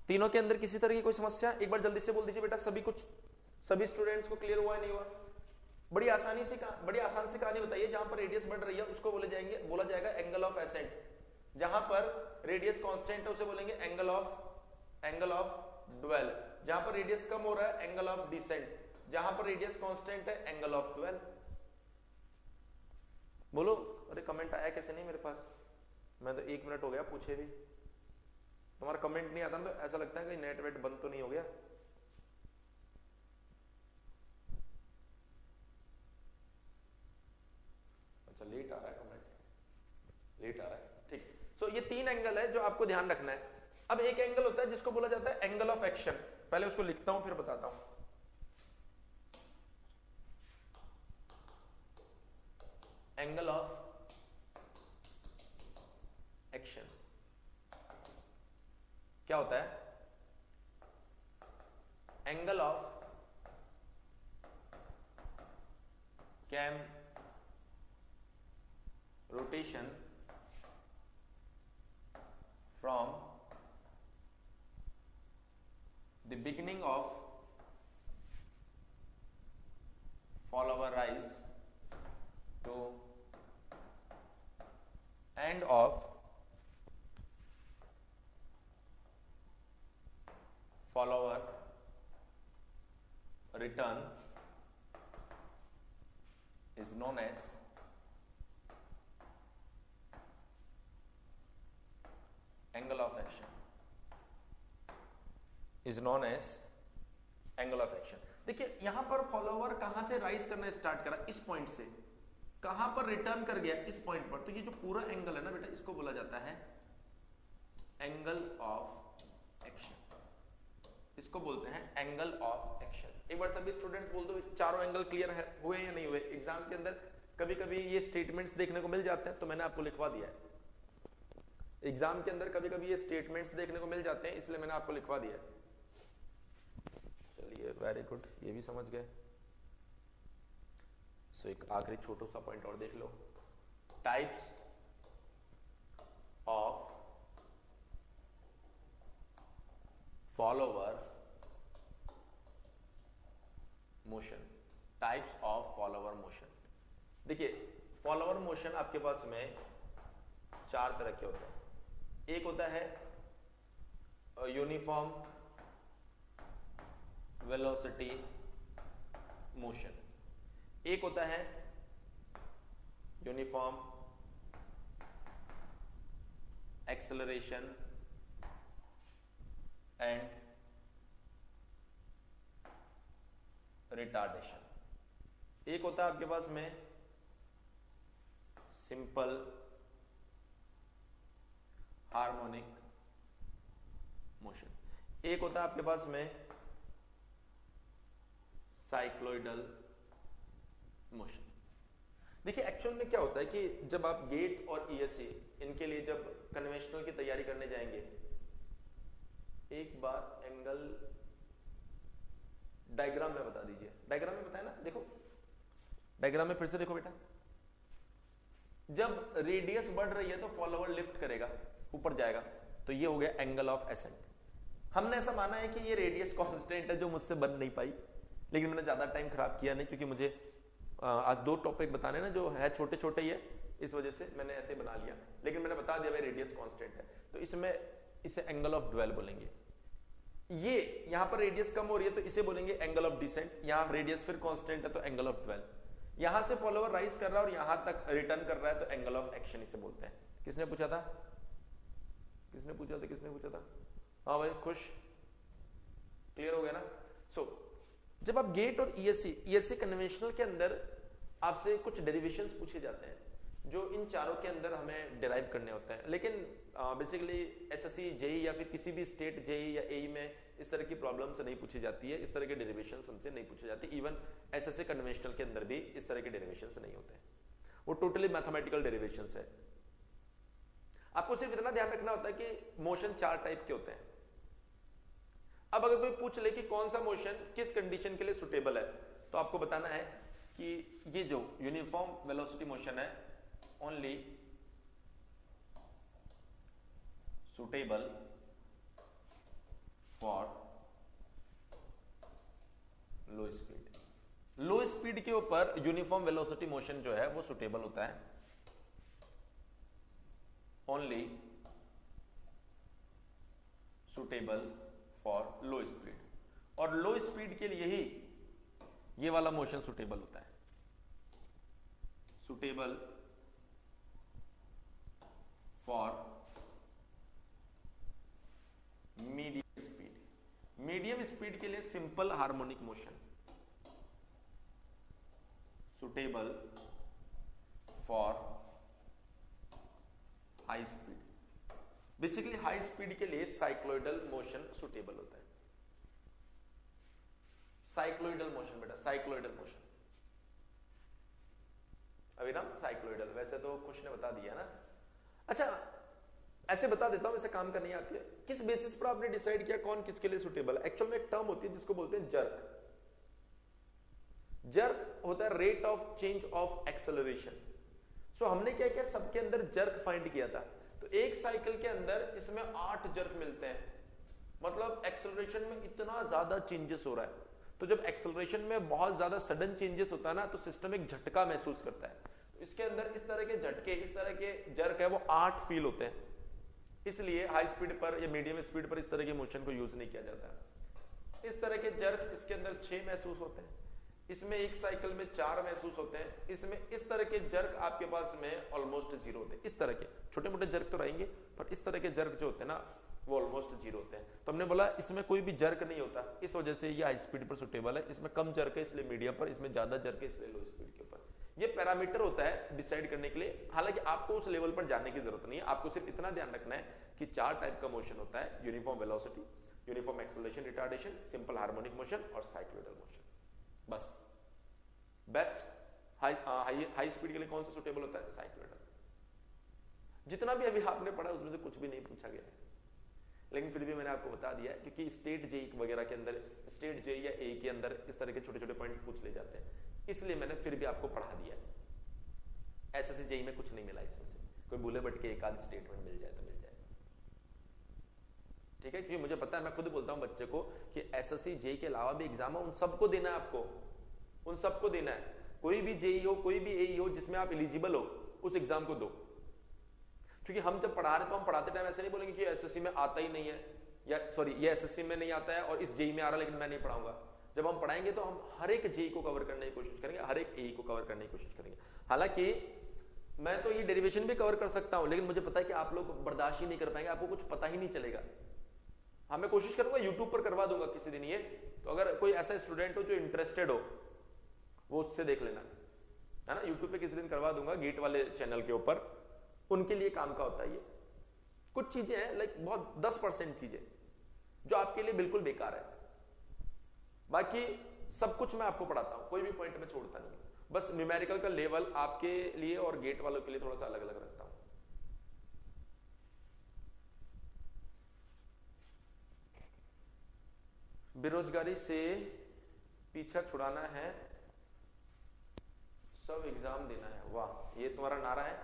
तीनों के अंदर किसी तरह की कोई समस्या, एक बार जल्दी से बोल दीजिए बेटा। सभी स्टूडेंट्स को क्लियर हुआ है नहीं हुआ? बड़ी आसान सी कहानी बताइए। जहां पर रेडियस बढ़ रही है उसको बोला जाएगा एंगल ऑफ एसेंट। जहां पर रेडियस कांस्टेंट है उसे बोलेंगे एंगल ऑफ ड्वेल। जहां पर रेडियस कम हो रहा है एंगल ऑफ डिसेंट। जहां पर रेडियस कांस्टेंट है एंगल ऑफ ड्वेल। बोलो, अरे कमेंट आया कैसे नहीं मेरे पास? मैं तो 1 मिनट हो गया पूछे भी, तुम्हारा कमेंट नहीं आता ना तो ऐसा लगता है कि नेट वेट बंद तो नहीं हो गया। अच्छा, लेट आ रहा है कमेंट, लेट आ रहा है, ठीक। सो ये 3 एंगल है जो आपको ध्यान रखना है। अब एक एंगल होता है जिसको बोला जाता है एंगल ऑफ एक्शन। पहले उसको लिखता हूं फिर बताता हूं। एंगल ऑफ एक्शन क्या होता है? Angle of cam rotation from the beginning of follower rise to end of follower return is known as angle of action, is known as angle of action. देखिए यहां पर फॉलोवर कहां से rise करना start करा, इस पॉइंट से, कहां पर रिटर्न कर गया, इस पॉइंट पर। तो ये जो पूरा एंगल है ना बेटा, इसको बोला जाता है एंगल ऑफ एक्शन, इसको बोलते हैं एंगल ऑफ एक्शन। एक बार सभी स्टूडेंट्स बोल दो, चारों एंगल क्लियर है, हुए या नहीं हुए। एग्जाम के अंदर कभी कभी ये स्टेटमेंट्स देखने को मिल जाते हैं, तो मैंने आपको लिखवा दिया है। एग्जाम के अंदर कभी कभी ये स्टेटमेंट्स देखने को मिल जाते हैं, इसलिए मैंने आपको लिखवा दिया है। चलिए वेरी गुड, ये भी समझ गए। सो एक आखिरी छोटा सा पॉइंट और देख लो, types of follower motion, types of follower motion. देखिए फॉलोवर मोशन आपके पास में चार तरह के होते हैं। एक होता है यूनिफॉर्म वेलोसिटी मोशन, एक होता है यूनिफॉर्म एक्सेलरेशन एंड रिटार्डेशन, एक होता है आपके पास में सिंपल हार्मोनिक मोशन, एक होता है आपके पास में साइक्लोइडल मोशन। देखिए एक्चुअल में क्या होता है कि जब आप गेट और ईएससी इनके लिए जब कन्वेंशनल की तैयारी करने जाएंगे, एक बार एंगल डायग्राम में बता दीजिए। डायग्राम में बताया ना, देखो डायग्राम में फिर से देखो बेटा, जब रेडियस बढ़ रही है तो फॉलोवर लिफ्ट करेगा, ऊपर जाएगा, तो ये हो गया एंगल ऑफ एसेंट। हमने ऐसा माना है कि ये रेडियस कांस्टेंट है जो मुझसे बन नहीं पाई, लेकिन मैंने ज्यादा टाइम खराब किया नहीं, क्योंकि मुझे आज दो टॉपिक बताने ना जो है छोटे छोटे ही है, इस वजह से मैंने ऐसे बना लिया, लेकिन मैंने बता दिया भाई रेडियस कांस्टेंट है, तो इसमें इसे एंगल ऑफ ड्वेल बोलेंगे। ये यहां पर रेडियस कम हो रही है तो इसे बोलेंगे एंगल ऑफ डिसेंट, यहां रेडियस फिर कांस्टेंट है तो एंगल ऑफ ड्वेल। यहां से फॉलोवर राइज कर रहा है और यहां तक रिटर्न कर रहा है तो एंगल ऑफ एक्शन इसे बोलते हैं। किसने पूछा था, किसने पूछा था, किसने पूछा था? हाँ भाई खुश, क्लियर हो गया ना। सो जब आप गेट और ईएससी कन्वेंशनल के अंदर आपसे कुछ डेरिवेशंस पूछे जाते हैं जो इन चारों के अंदर हमें डिराइव करने होते हैं, लेकिन बेसिकली एसएससी जेई या फिर किसी भी स्टेट जेई या एई में इस तरह की प्रॉब्लम से नहीं पूछी जाती है, इस तरह के डेरिवेशन हमसे नहीं पूछे जाते। इवन एसएससी कन्वेंशनल के अंदर भी इस तरह के डेरिवेशन नहीं होते हैं, वो टोटली मैथमेटिकल डेरिवेशन है। आपको सिर्फ इतना ध्यान रखना होता है कि मोशन चार टाइप के होते हैं। अब अगर कोई पूछ ले कि कौन सा मोशन किस कंडीशन के लिए सुटेबल है, तो आपको बताना है कि ये जो यूनिफॉर्म वेलोसिटी मोशन है only suitable for low speed. Low speed के ऊपर यूनिफॉर्म वेलोसिटी मोशन जो है वो सुटेबल होता है only suitable for low speed, और लो स्पीड के लिए ही ये वाला मोशन सुटेबल होता है, suitable for medium speed. Medium speed के लिए simple harmonic motion, suitable for high speed. Basically high speed के लिए साइक्लोइडल मोशन सुटेबल होता है। साइक्लोइडल मोशन बेटा, साइक्लोइडल मोशन, अभिराम साइक्लोइडल, वैसे तो कुछ ने बता दिया ना। अच्छा ऐसे बता देता हूं, वैसे काम करनी आती है। किस बेसिस पर आपने डिसाइड किया कौन किसके लिए सुटेबल है? एक्चुअल में एक टर्म होती है जिसको बोलते हैं जर्क। जर्क होता है rate of change of acceleration. So हमने क्या किया, सबके अंदर जर्क फाइंड किया था। तो एक साइकिल के अंदर इसमें 8 जर्क मिलते हैं, मतलब एक्सेलरेशन में इतना ज्यादा चेंजेस हो रहा है। तो जब एक्सेलरेशन में बहुत ज्यादा सडन चेंजेस होता है ना, तो सिस्टम एक झटका महसूस करता है। तो इसके अंदर इस तरह के झटके, इस तरह के जर्क है वो 8 फील होते हैं। इसलिए हाई स्पीड पर या मीडियम स्पीड पर इस तरह के मोशन को यूज नहीं किया जाता। इस तरह के जर्क इसके अंदर 6 महसूस होते हैं, इसमें एक साइकिल में 4 महसूस होते हैं। इसमें इस तरह के जर्क आपके पास में ऑलमोस्ट 0 होते हैं। इस तरह के छोटे मोटे जर्क तो रहेंगे, पर इस तरह के जर्क जो होते हैं ना वो ऑलमोस्ट 0 होते हैं। तो हमने बोला इसमें कोई भी जर्क नहीं होता, इस वजह से ये हाई स्पीड पर सुटेबल है। इसमें कम जर्क है इसलिए मीडियम पर, इसमें ज्यादा जर्क है इसलिए लो स्पीड के ऊपर। ये पैरामीटर होता है डिसाइड करने के लिए। हालांकि आपको उस लेवल पर जाने की जरूरत नहीं है, आपको सिर्फ इतना ध्यान रखना है कि 4 टाइप का मोशन होता है: uniform velocity, uniform acceleration retardation, simple harmonic motion और साइक्लोइडल मोशन। बस बेस्ट हाई स्पीड के लिए कौन सा सुटेबल होता है? साइक्लोइडल। जितना भी अभी आपने पढ़ा उसमें से कुछ भी नहीं पूछा गया है, लेकिन फिर भी मैंने आपको बता दिया है, क्योंकि स्टेट जेई वगैरह के अंदर, स्टेट जेई या ए के अंदर इस तरह के छोटे छोटे पॉइंट्स पूछ ले जाते हैं, इसलिए मैंने फिर भी आपको पढ़ा दिया है। एसएससी जेई में कुछ नहीं मिला इसमें से, कोई भूले भटके एक आध स्टेटमेंट मिल जाए तो मिल जाए, ठीक है? क्योंकि मुझे पता है, मैं खुद बोलता हूं बच्चे को कि एसएससी जेई के अलावा भी एग्जाम है, उन सबको देना है आपको, उन सबको देना है। कोई भी जेई हो, कोई भी एई हो, जिसमें आप एलिजिबल हो, उस एग्जाम को दो। क्योंकि हम जब पढ़ा रहे तो हम पढ़ाते टाइम ऐसे नहीं बोलेंगे कि एसएससी में आता ही नहीं है, या सॉरी ये एसएससी में नहीं आता है और इस जेई में आ रहा है लेकिन मैं नहीं पढ़ाऊंगा। जब हम पढ़ाएंगे तो हम हर एक जेई को कवर करने की कोशिश करेंगे, हर एक एई को कवर करने की कोशिश करेंगे। हालांकि मैं तो ये डेरिवेशन भी कवर कर सकता हूं, लेकिन मुझे पता है कि आप लोग बर्दाश्त ही नहीं कर पाएंगे, आपको कुछ पता ही नहीं चलेगा। हाँ, मैं कोशिश करूंगा यूट्यूब पर करवा दूंगा किसी दिन ये, तो अगर कोई ऐसा स्टूडेंट हो जो इंटरेस्टेड हो वो उससे देख लेना, है ना? यूट्यूब पे किसी दिन करवा दूंगा गेट वाले चैनल के ऊपर, उनके लिए काम का होता है ये। कुछ चीजें हैं लाइक बहुत 10% चीजें जो आपके लिए बिल्कुल बेकार है, बाकी सब कुछ मैं आपको पढ़ाता हूं, कोई भी पॉइंट में छोड़ता नहीं। बस न्यूमेरिकल का लेवल आपके लिए और गेट वालों के लिए थोड़ा सा अलग अलग रखता हूं। बेरोजगारी से पीछा छुड़ाना है, सब एग्जाम देना है। वाह, ये तुम्हारा नारा है।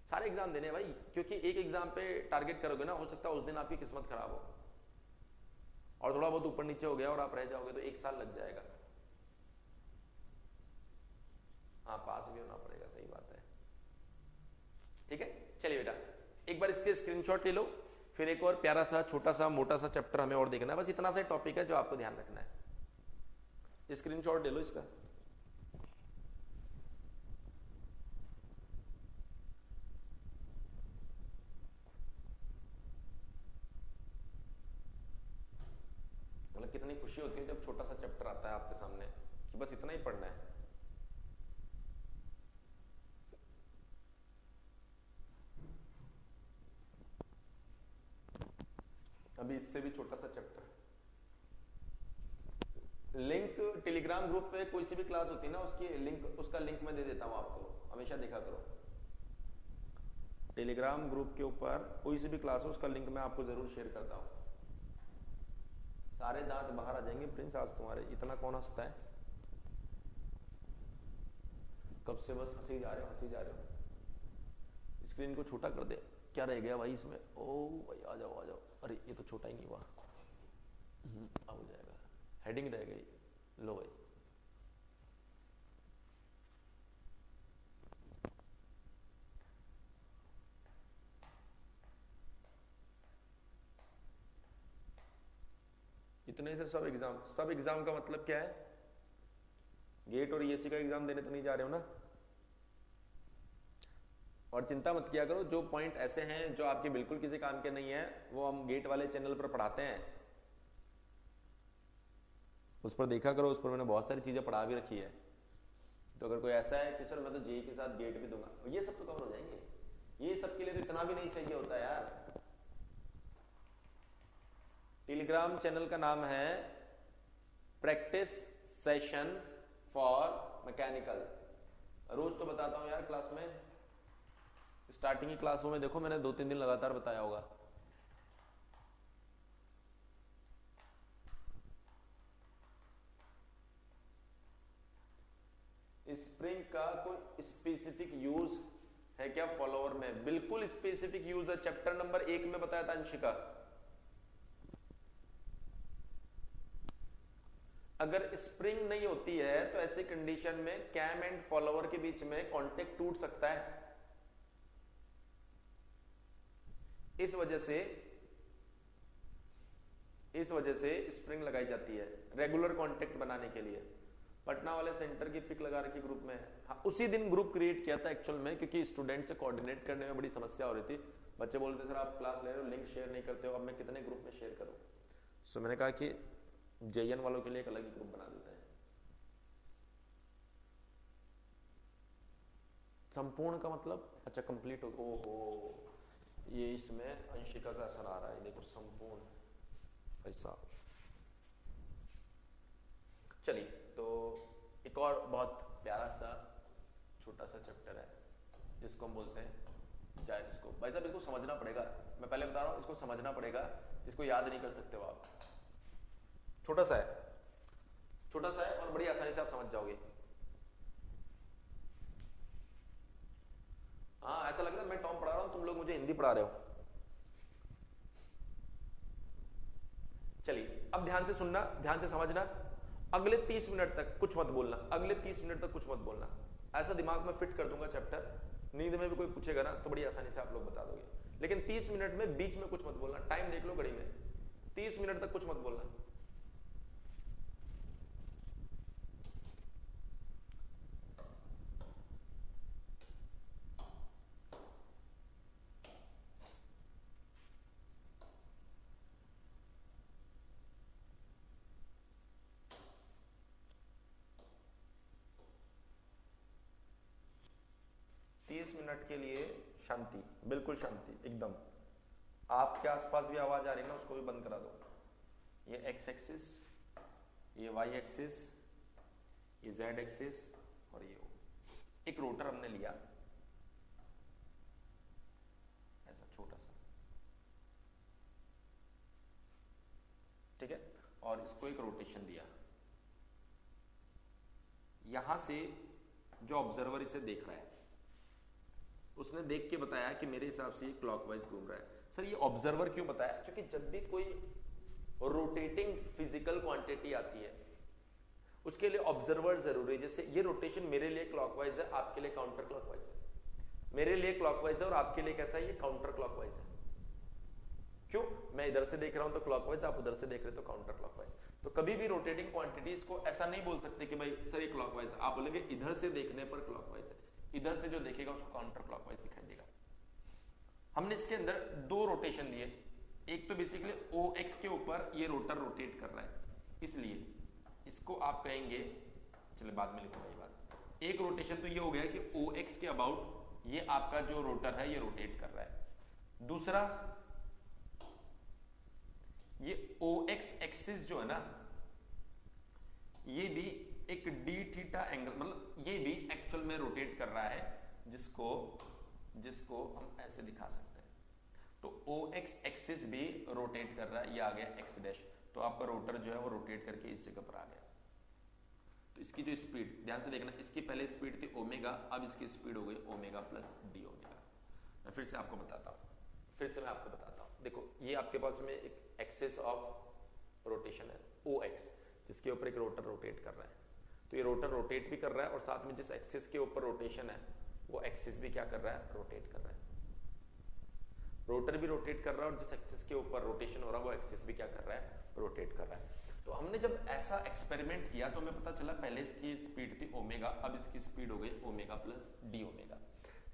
सारे एग्जाम देने हैं भाई, क्योंकि एक एग्जाम पे टारगेट करोगे ना, हो सकता है उस दिन आपकी किस्मत खराब हो और थोड़ा बहुत ऊपर नीचे हो गया और आप रह जाओगे तो 1 साल लग जाएगा। हाँ, पास भी होना पड़ेगा, सही बात है। ठीक है, चलिए बेटा एक बार इसके स्क्रीनशॉट ले लो, फिर एक और प्यारा सा छोटा सा मोटा सा चैप्टर हमें और देखना है। बस इतना सा टॉपिक है जो आपको ध्यान रखना है। स्क्रीनशॉट ले लो इसका। मतलब कितनी खुशी होती है जब छोटा सा चैप्टर आता है आपके सामने कि बस इतना ही पढ़ना है। अभी इससे भी छोटा सा चैप्टर। लिंक टेलीग्राम ग्रुप पे कोई सी भी क्लास होती है ना, उसकी लिंक, उसका लिंक मैं दे देता हूं आपको, हमेशा देखा करो। टेलीग्राम ग्रुप के ऊपर कोई सी भी क्लास हो उसका लिंक मैं आपको जरूर शेयर करता हूं। सारे दांत बाहर आ जाएंगे प्रिंस आज तुम्हारे, इतना कौन हंसता है? कब से बस हंसी जा रहे हो, हंसी जा रहे हो। स्क्रीन को छोटा कर दे, क्या रह गया भाई इसमें? ओ भाई आ जाओ आ जाओ। अरे ये तो छोटा ही नहीं हुआ, हो जाएगा, हेडिंग रह गई। लो भाई, इतने से सब एग्जाम, सब एग्जाम का मतलब क्या है? गेट और ईएससी का एग्जाम देने तो नहीं जा रहे हो ना? और चिंता मत किया करो, जो पॉइंट ऐसे हैं जो आपके बिल्कुल किसी काम के नहीं है वो हम गेट वाले चैनल पर पढ़ाते हैं, उस पर देखा करो। उस पर मैंने बहुत सारी चीजें पढ़ा भी रखी है। तो अगर कोई ऐसा है कि सर मैं तो जेई के साथ गेट भी दूंगा, ये सब तो कवर हो जाएंगे। ये सब के लिए तो इतना भी नहीं चाहिए होता यार। टेलीग्राम चैनल का नाम है प्रैक्टिस सेशंस फॉर मैकेनिकल। रोज तो बताता हूं यार क्लास में, स्टार्टिंग की क्लासों में देखो मैंने 2-3 दिन लगातार बताया होगा। स्प्रिंग का कोई स्पेसिफिक यूज है क्या फॉलोअर में? बिल्कुल स्पेसिफिक यूज है, चैप्टर नंबर 1 में बताया था अंशिका। अगर स्प्रिंग नहीं होती है तो ऐसी कंडीशन में कैम एंड फॉलोअर के बीच में कांटेक्ट टूट सकता है। इस वजह से स्प्रिंग लगाई जाती है रेगुलर कांटेक्ट बनाने के लिए। पटना वाले सेंटर की पिक लगा रखी ग्रुप में। हाँ, उसी दिन ग्रुप क्रिएट किया था एक्चुअल में, क्योंकि स्टूडेंट से कोऑर्डिनेट करने में बड़ी समस्या हो रही थी। बच्चे बोलते सर आप क्लास ले रहे हो, लिंक शेयर नहीं करते हो, अब मैं कितने ग्रुप में शेयर करूं। सो मैंने कहा कि जेएन वालों के लिए एक अलग ही ग्रुप बना देते हैं। संपूर्ण का मतलब अच्छा कंप्लीट हो। ओहो, ये इसमें अंशिका का असर आ रहा है, देखो संपूर्ण ऐसा। चलिए, तो एक और बहुत प्यारा सा छोटा सा चैप्टर है जिसको हम बोलते हैं जायरोस्कोप। भाई साहब इसको समझना पड़ेगा, मैं पहले बता रहा हूं, इसको समझना पड़ेगा, इसको याद नहीं कर सकते हो आप। छोटा सा है और बड़ी आसानी से आप समझ जाओगे। हाँ, ऐसा लग रहा है मैं टॉम पढ़ा रहा हूं, तुम लोग मुझे हिंदी पढ़ा रहे हो। चलिए, अब ध्यान से सुनना, ध्यान से समझना। अगले 30 मिनट तक कुछ मत बोलना, अगले 30 मिनट तक कुछ मत बोलना। ऐसा दिमाग में फिट कर दूंगा चैप्टर, नींद में भी कोई पूछेगा ना तो बड़ी आसानी से आप लोग बता दोगे। लेकिन 30 मिनट में बीच में कुछ मत बोलना। टाइम देख लो घड़ी में, 30 मिनट तक कुछ मत बोलना। मिनट के लिए शांति, बिल्कुल शांति एकदम। आपके आसपास भी आवाज आ रही है ना, उसको भी बंद करा दो। ये एक्स एक्सिस, ये वाई एक्सिस, ये जेड एक्सिस और ये एक रोटर हमने लिया ऐसा छोटा सा, ठीक है, और इसको एक रोटेशन दिया। यहां से जो ऑब्जर्वर इसे देख रहा है उसने देख के बताया कि मेरे हिसाब से ये क्लॉकवाइज घूम रहा है। सर ये ऑब्जर्वर क्यों बताया? क्योंकि जब भी कोई रोटेटिंग फिजिकल क्वांटिटी आती है उसके लिए ऑब्जर्वर जरूरी है। जैसे ये रोटेशन मेरे लिए क्लॉकवाइज है, आपके लिए काउंटर क्लॉकवाइज है। मेरे लिए क्लॉकवाइज है और आपके लिए कैसा है? ये काउंटर क्लॉकवाइज है। क्यों? मैं इधर से देख रहा हूं तो क्लॉकवाइज, आप उधर से देख रहे हो तो काउंटर क्लॉकवाइज। तो कभी भी रोटेटिंग क्वांटिटीज को ऐसा नहीं बोल सकते कि भाई सर ये क्लॉकवाइज है। आप बोलेंगे इधर से देखने पर क्लॉकवाइज है, इधर से जो देखेगा उसको काउंटर क्लॉकवाइज दिखाई देगा। हमने इसके अंदर दो रोटेशन दिए। एक पे बेसिकली OX के ऊपर ये रोटर रोटेट कर रहा है, इसलिए इसको आप कहेंगे, चलिए बाद में लिखूंगा ये बात। एक रोटेशन तो ये हो गया कि OX के अबाउट ये आपका जो रोटर है ये रोटेट कर रहा है। दूसरा ये OX एक्सिस जो है ना, ये भी एक डी थीटा एंगल, मतलब ये भी एक्चुअल में रोटेट कर रहा है, जिसको हम ऐसे दिखा सकते हैं। तो OX एक्सिस भी रोटेट कर रहा है, ये आ गया x डैश। तो आपका रोटर जो है वो रोटेट करके इस जगह पर आ गया। तो इसकी जो स्पीड, ध्यान से देखना, इसकी पहले स्पीड थी ओमेगा, अब इसकी स्पीड हो गई ओमेगा प्लस डी ओमेगा। मैं फिर से आपको बताता हूँ, देखो ये आपके पास में एक एक्सिस ऑफ रोटेशन है OX, जिसके ऊपर एक रोटर रोटेट कर रहा है। तो ये रोटर रोटेट भी कर रहा है और साथ में जिस एक्सिस के ऊपर रोटेशन है वो एक्सिस भी क्या कर रहा है? रोटेट कर रहा है। रोटर भी रोटेट कर रहा है और जिस एक्सिस के ऊपर रोटेशन हो रहा है वो एक्सिस भी क्या कर रहा है? रोटेट कर रहा है। तो हमने जब ऐसा एक्सपेरिमेंट किया तो हमें पता चला पहले इसकी स्पीड थी ओमेगा, अब इसकी स्पीड हो गई ओमेगा प्लस डी ओमेगा।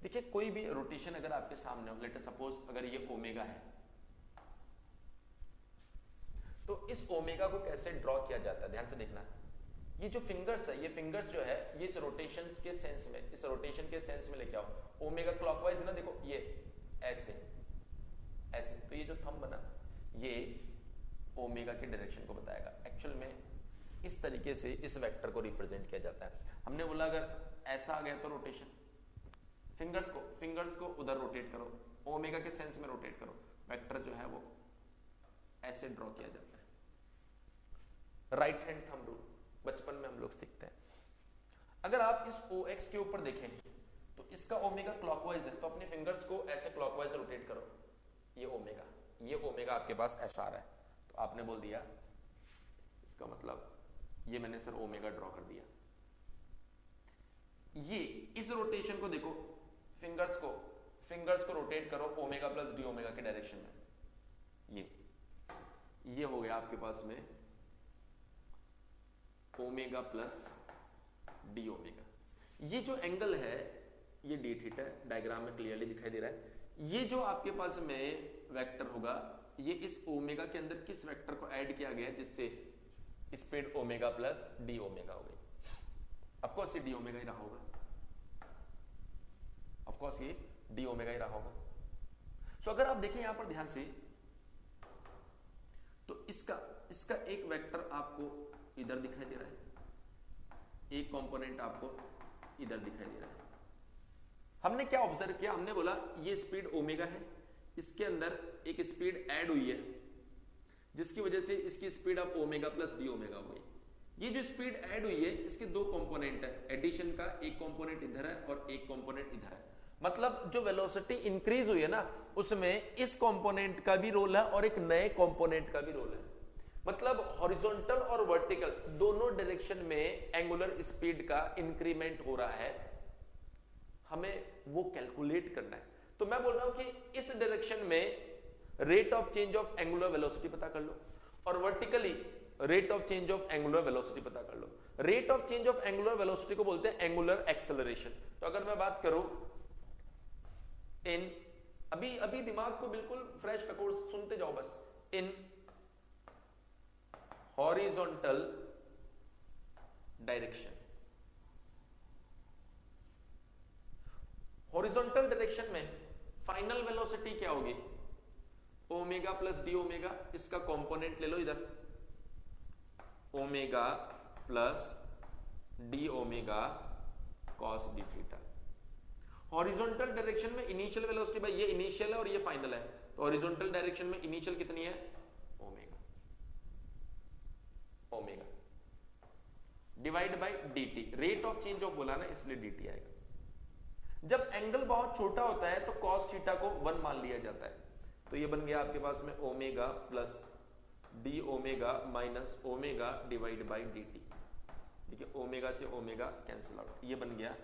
देखिए कोई भी रोटेशन अगर आपके सामने हो, लेट सपोज अगर ये ओमेगा है, तो इस ओमेगा को कैसे ड्रॉ किया जाता है? ध्यान से देखना, ये जो फिंगर्स है, ये फिंगर्स जो है ये इस रोटेशन के सेंस में, इस रोटेशन के सेंस में लेके आओ। ओमेगा क्लॉकवाइज है ना, देखो ये ऐसे ऐसे, तो ये जो थंब बना ये ओमेगा के डायरेक्शन को बताएगा। एक्चुअल में इस तरीके से इस वेक्टर को रिप्रेजेंट किया जाता है। हमने बोला अगर ऐसा आ गया तो रोटेशन, फिंगर्स को उधर रोटेट करो, ओमेगा के सेंस में रोटेट करो, वेक्टर जो है वो ऐसे ड्रॉ किया जाता है। राइट हैंड थंब रूल बचपन में हम लोग सीखते हैं। अगर आप इस OX के ऊपर देखें तो इसका ओमेगा क्लॉकवाइज है, तो अपने फिंगर्स को ऐसे क्लॉकवाइज रोटेट करो, ये ओमेगा आपके पास ऐसा आ रहा है, तो आपने बोल दिया इसका मतलब ये मैंने सर ओमेगा ड्रॉ कर दिया। ये इस रोटेशन को देखो, फिंगर्स को रोटेट करो ओमेगा प्लस डी ओमेगा के डायरेक्शन में, ये हो गया आपके पास में ओमेगा प्लस डी ओमेगा। ये जो एंगल है ये डी थीटा है, डायग्राम में क्लियरली दिखाई दे रहा है। ये जो आपके पास में वेक्टर होगा ये इस ओमेगा के अंदर किस वेक्टर को ऐड किया गया है जिससे speed omega plus d omega हो गई। ऑफकोर्स ये डी ओमेगा ही रहा होगा, ऑफकोर्स ये डी ओमेगा ही रहा होगा। सो अगर आप देखें यहां पर ध्यान से तो इसका एक वेक्टर आपको इधर दिखाई दे रहा है, एक कंपोनेंट आपको इधर दिखाई दे रहा है। हमने क्या ऑब्जर्व किया, हमने बोला ये स्पीड ओमेगा है, इसके अंदर एक स्पीड ऐड हुई है जिसकी वजह से इसकी स्पीड अब ओमेगा प्लस डी ओमेगा हो गई। ये जो स्पीड ऐड हुई है इसके दो कंपोनेंट है, एडिशन का एक कंपोनेंट इधर है और एक कंपोनेंट इधर है। मतलब जो वेलोसिटी इंक्रीज हुई है ना उसमें इस कंपोनेंट का भी रोल है और एक नए कंपोनेंट का भी रोल है। मतलब हॉरिजॉन्टल और वर्टिकल दोनों डायरेक्शन में एंगुलर स्पीड का इंक्रीमेंट हो रहा है, हमें वो कैलकुलेट करना है। तो मैं बोल रहा हूं कि इस डायरेक्शन में rate of change of angular velocity पता कर लो और vertically rate of change of angular velocity पता कर लो। Rate of change of angular velocity को बोलते हैं एंगुलर एक्सेलरेशन। तो अगर मैं बात करूं इन अभी दिमाग को बिल्कुल फ्रेश रखो, सुनते जाओ बस। In horizontal direction, horizontal direction में फाइनल वेलोसिटी क्या होगी, ओमेगा प्लस डी ओमेगा। इसका कंपोनेंट ले लो इधर, omega plus d omega cos D theta. Horizontal direction में इनिशियल वेलोसिटी, भाई ये इनिशियल है और ये फाइनल है, तो हॉरिजॉन्टल डायरेक्शन में इनिशियल कितनी है, omega divide by dt। Rate of change of बोला ना इसलिए dt आएगा। जब एंगल बहुत छोटा होता है तो cos थीटा को 1 मान लिया जाता है, तो ये बन गया आपके पास में omega plus d omega minus omega divide by dt। देखिए ओमेगा से ओमेगा कैंसिल आउट, ये बन गया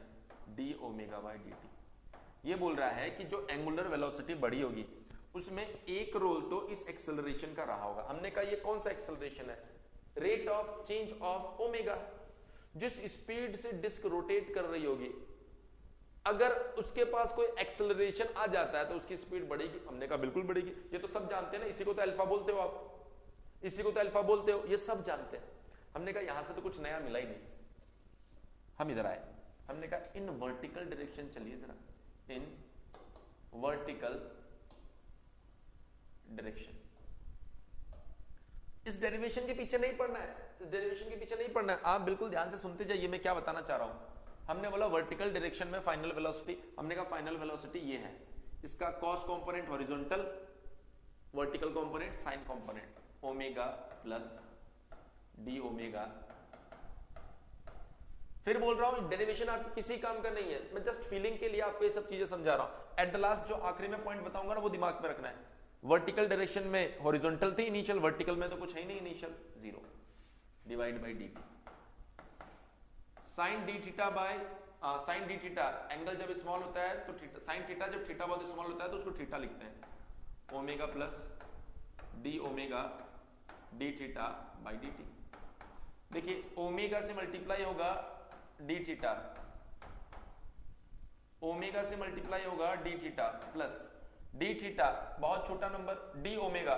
डी ओमेगा बाय dt। ये बोल रहा है कि जो एंगुलर वेलोसिटी बड़ी होगी उसमें एक रोल तो इस एक्सेलरेशन का रहा होगा। हमने कहा ये कौन सा एक्सेलरेशन है, rate of change of omega. जिस स्पीड से डिस्क रोटेट कर रही होगी अगर उसके पास कोई एक्सेलरेशन आ जाता है तो उसकी स्पीड बढ़ेगी। हमने कहा बिल्कुल बढ़ेगी, ये तो सब जानते हैं ना, इसी को तो अल्फा बोलते हो आप, इसी को तो अल्फा बोलते हो, ये सब जानते हैं। हमने कहा यहां से तो कुछ नया मिला ही नहीं। हम इधर आए, हमने कहा इन वर्टिकल डायरेक्शन चलिए जरा, इन वर्टिकल डायरेक्शन। इस डेरिवेशन के पीछे नहीं पढ़ना है, इस डेरिवेशन के पीछे नहीं पढ़ना है, आप बिल्कुल ध्यान से सुनते जाइए मैं क्या बताना चाह रहा हूं। हमने बोला वर्टिकल डायरेक्शन में फाइनल वेलोसिटी, हमने कहा फाइनल वेलोसिटी ये है, इसका cos component horizontal, vertical component sign component, omega plus d omega. फिर बोल रहा हूं डेरिवेशन आपके किसी काम का नहीं है, मैं जस्ट फीलिंग के लिए आपको ये सब चीजें समझा रहा हूं। एट द लास्ट जो आखिरी में पॉइंट बताऊंगा ना वो दिमाग में रखना है। वर्टिकल डायरेक्शन में हॉरिजॉन्टल थी इनिशियल, वर्टिकल में तो कुछ है ही नहीं initial, 0 divide by dt। Sine d theta by sine d theta, angle जब स्मॉल होता है तो थीटा, साइन थीटा जब थीटा बहुत स्मॉल होता है तो उसको थीटा लिखते हैं, omega plus d omega d theta by dt। देखिए ओमेगा से मल्टीप्लाई होगा डी थीटा, ओमेगा से मल्टीप्लाई होगा d theta plus D theta बहुत छोटा नंबर, डी ओमेगा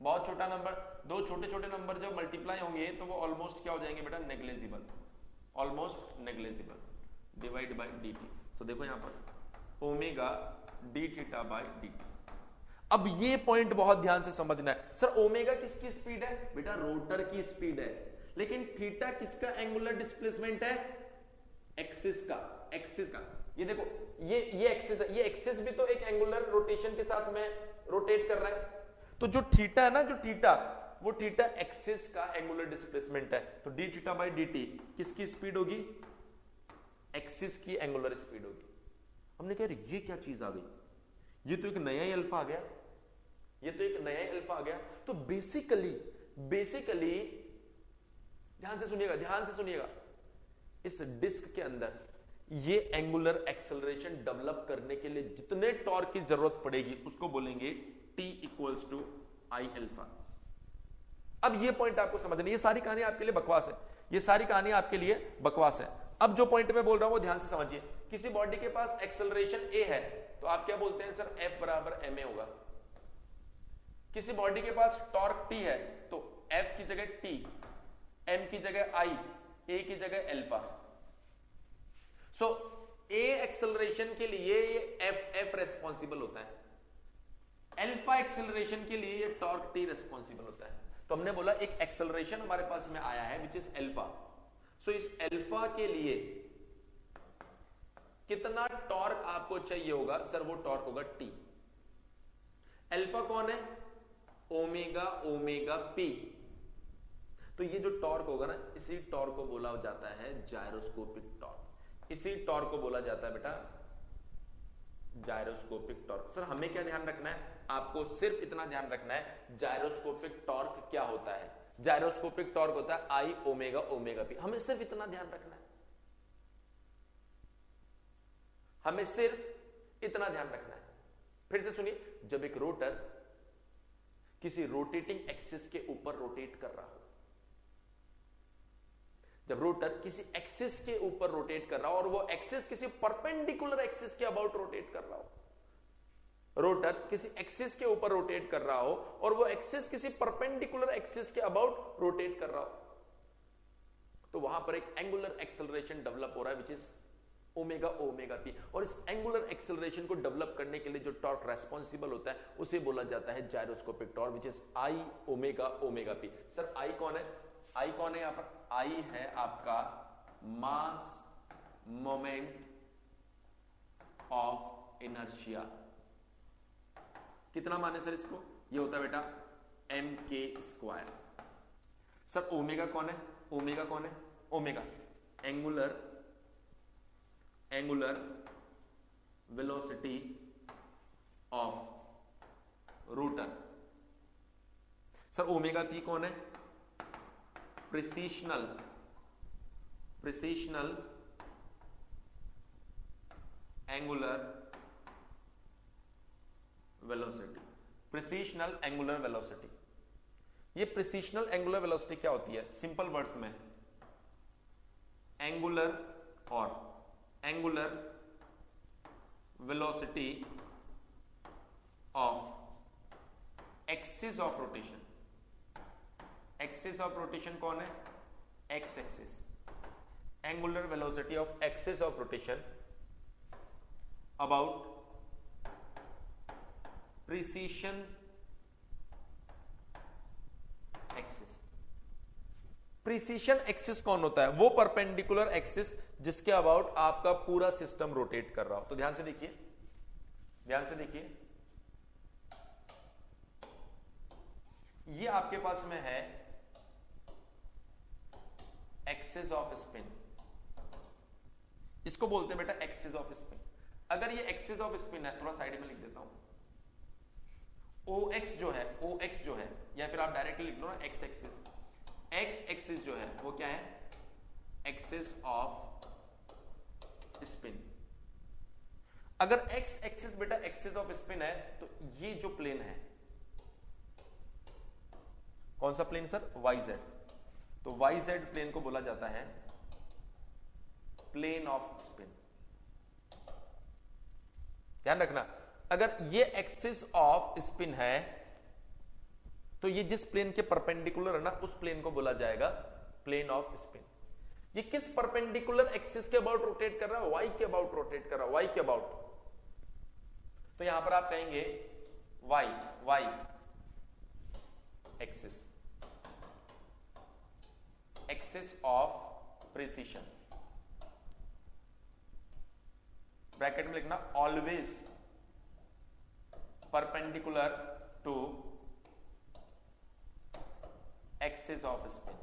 बहुत छोटा नंबर। दो छोटे छोटे नंबर जब मल्टीप्लाई होंगे तो वो ऑलमोस्ट क्या हो जाएंगे बेटा, negligible, almost negligible, divide by dt। सो देखो यहां पर omega d theta by dt। अब ये पॉइंट बहुत ध्यान से समझना है। सर ओमेगा किसकी स्पीड है, बेटा रोटर की स्पीड है, लेकिन थीटा किसका एंगुलर डिस्प्लेसमेंट है, एक्सिस का, एक्सिस का। ये देखो ये एक्सिस है, ये एक्सिस भी तो एक एंगुलर रोटेशन के साथ में रोटेट कर रहा है। तो जो थीटा है ना, जो थीटा, वो थीटा एक्सिस का एंगुलर डिस्प्लेसमेंट है। तो D theta by D T किसकी स्पीड होगी, एक्सिस की एंगुलर स्पीड होगी। हमने कहा ये क्या चीज आ गई, ये तो एक नया ही अल्फा आ गया, ये तो एक नया ही अल्फा आ गया। तो बेसिकली ध्यान से सुनिएगा, इस डिस्क के अंदर ये एंगुलर एक्सेलरेशन डेवलप करने के लिए जितने टॉर्क की जरूरत पड़ेगी उसको बोलेंगे T equals to I alpha. अब ये पॉइंट आपको समझना, ये सारी कहानी आपके लिए बकवास है, ये सारी कहानी आपके लिए बकवास है। अब जो पॉइंट मैं बोल रहा हूं वो ध्यान से समझिए। किसी बॉडी के पास एक्सेलरेशन A है तो आप क्या बोलते हैं सर, F बराबर ma होगा। किसी बॉडी के पास टॉर्क T है तो F की जगह T, M की जगह I, A की जगह अल्फा। सो A एक्सेलरेशन के लिए ये F रेस्पॉन्सिबल होता है, अल्फा एक्सेलरेशन के लिए ये टॉर्क T रेस्पॉन्सिबल होता है। तो हमने बोला एक एक्सेलरेशन हमारे पास में आया है विच इज अल्फा। सो इस अल्फा के लिए कितना टॉर्क आपको चाहिए होगा सर, वो टॉर्क होगा T। अल्फा कौन है, ओमेगा P। तो ये जो टॉर्क होगा ना, इसी टॉर्क को बोला जाता है जायरोस्कोपिक टॉर्क। इसी टॉर्क को बोला जाता है बेटा जायरोस्कोपिक टॉर्क। सर हमें क्या ध्यान रखना है, आपको सिर्फ इतना ध्यान रखना है जायरोस्कोपिक टॉर्क क्या होता है। जायरोस्कोपिक टॉर्क होता है आई ओमेगा P। हमें सिर्फ इतना ध्यान रखना है, हमें सिर्फ इतना ध्यान रखना है। फिर से सुनिए, जब एक रोटर किसी रोटेटिंग एक्सिस के ऊपर रोटेट कर रहा हो, जब रोटर किसी एक्सिस के ऊपर रोटेट कर रहा हो और वो एक्सिस किसी परपेंडिकुलर एक्सिस के अबाउट रोटेट कर रहा हो, रोटर किसी एक्सिस के ऊपर रोटेट कर रहा हो और वो एक्सिस किसी परपेंडिकुलर एक्सिस के अबाउट रोटेट कर रहा हो, तो वहां पर एक एंगुलर एक्सेलरेशन डेवलप हो रहा है विच इज ओमेगा P। और इस एंगुलर एक्सेलरेशन को डेवलप करने के लिए जो टॉर्क रेस्पॉन्सिबल होता है उसे बोला जाता है gyroscopic torque which is I omega P। Sir I कौन है, आई कौन है यहां पर, आई है आपका मास मोमेंट ऑफ इनर्शिया। कितना माने सर इसको, ये होता है बेटा mk²। सर ओमेगा कौन है, ओमेगा कौन है, omega angular velocity of rotor. Sir omega P कौन है, प्रिसिशनल एंगुलर वेलोसिटी। प्रिसिशनल एंगुलर वेलोसिटी, ये प्रिसिशनल एंगुलर वेलोसिटी क्या होती है, सिंपल वर्ड्स में angular velocity of axis of rotation. Axis of rotation कौन है, x axis. Angular velocity of axis of rotation about precision axis. Precision axis कौन होता है, वो परपेंडिकुलर एक्सिस जिसके अबाउट आपका पूरा सिस्टम रोटेट कर रहा हो। तो ध्यान से देखिए, ये आपके पास में है एक्सिस ऑफ स्पिन, इसको बोलते हैं बेटा एक्सिस ऑफ स्पिन। अगर ये एक्सिस ऑफ स्पिन है, थोड़ा साइड में लिख देता हूं, OX जो है या फिर आप डायरेक्टली लिख लो ना एक्स एक्सिस। एक्स एक्सिस जो है वो क्या है, एक्सिस ऑफ स्पिन। अगर एक्स एक्सिस बेटा एक्सिस ऑफ स्पिन है तो ये जो प्लेन है, कौन सा प्लेन सर, YZ। तो YZ प्लेन को बोला जाता है प्लेन ऑफ स्पिन। ध्यान रखना, अगर ये एक्सिस ऑफ स्पिन है तो ये जिस प्लेन के परपेंडिकुलर है ना, उस प्लेन को बोला जाएगा प्लेन ऑफ स्पिन। ये किस परपेंडिकुलर एक्सिस के अबाउट रोटेट कर रहा है, Y के अबाउट रोटेट कर रहा है, Y के अबाउट। तो यहां पर आप कहेंगे Y axis, axis of precision. Bracket में लिखना always perpendicular to axis of spin.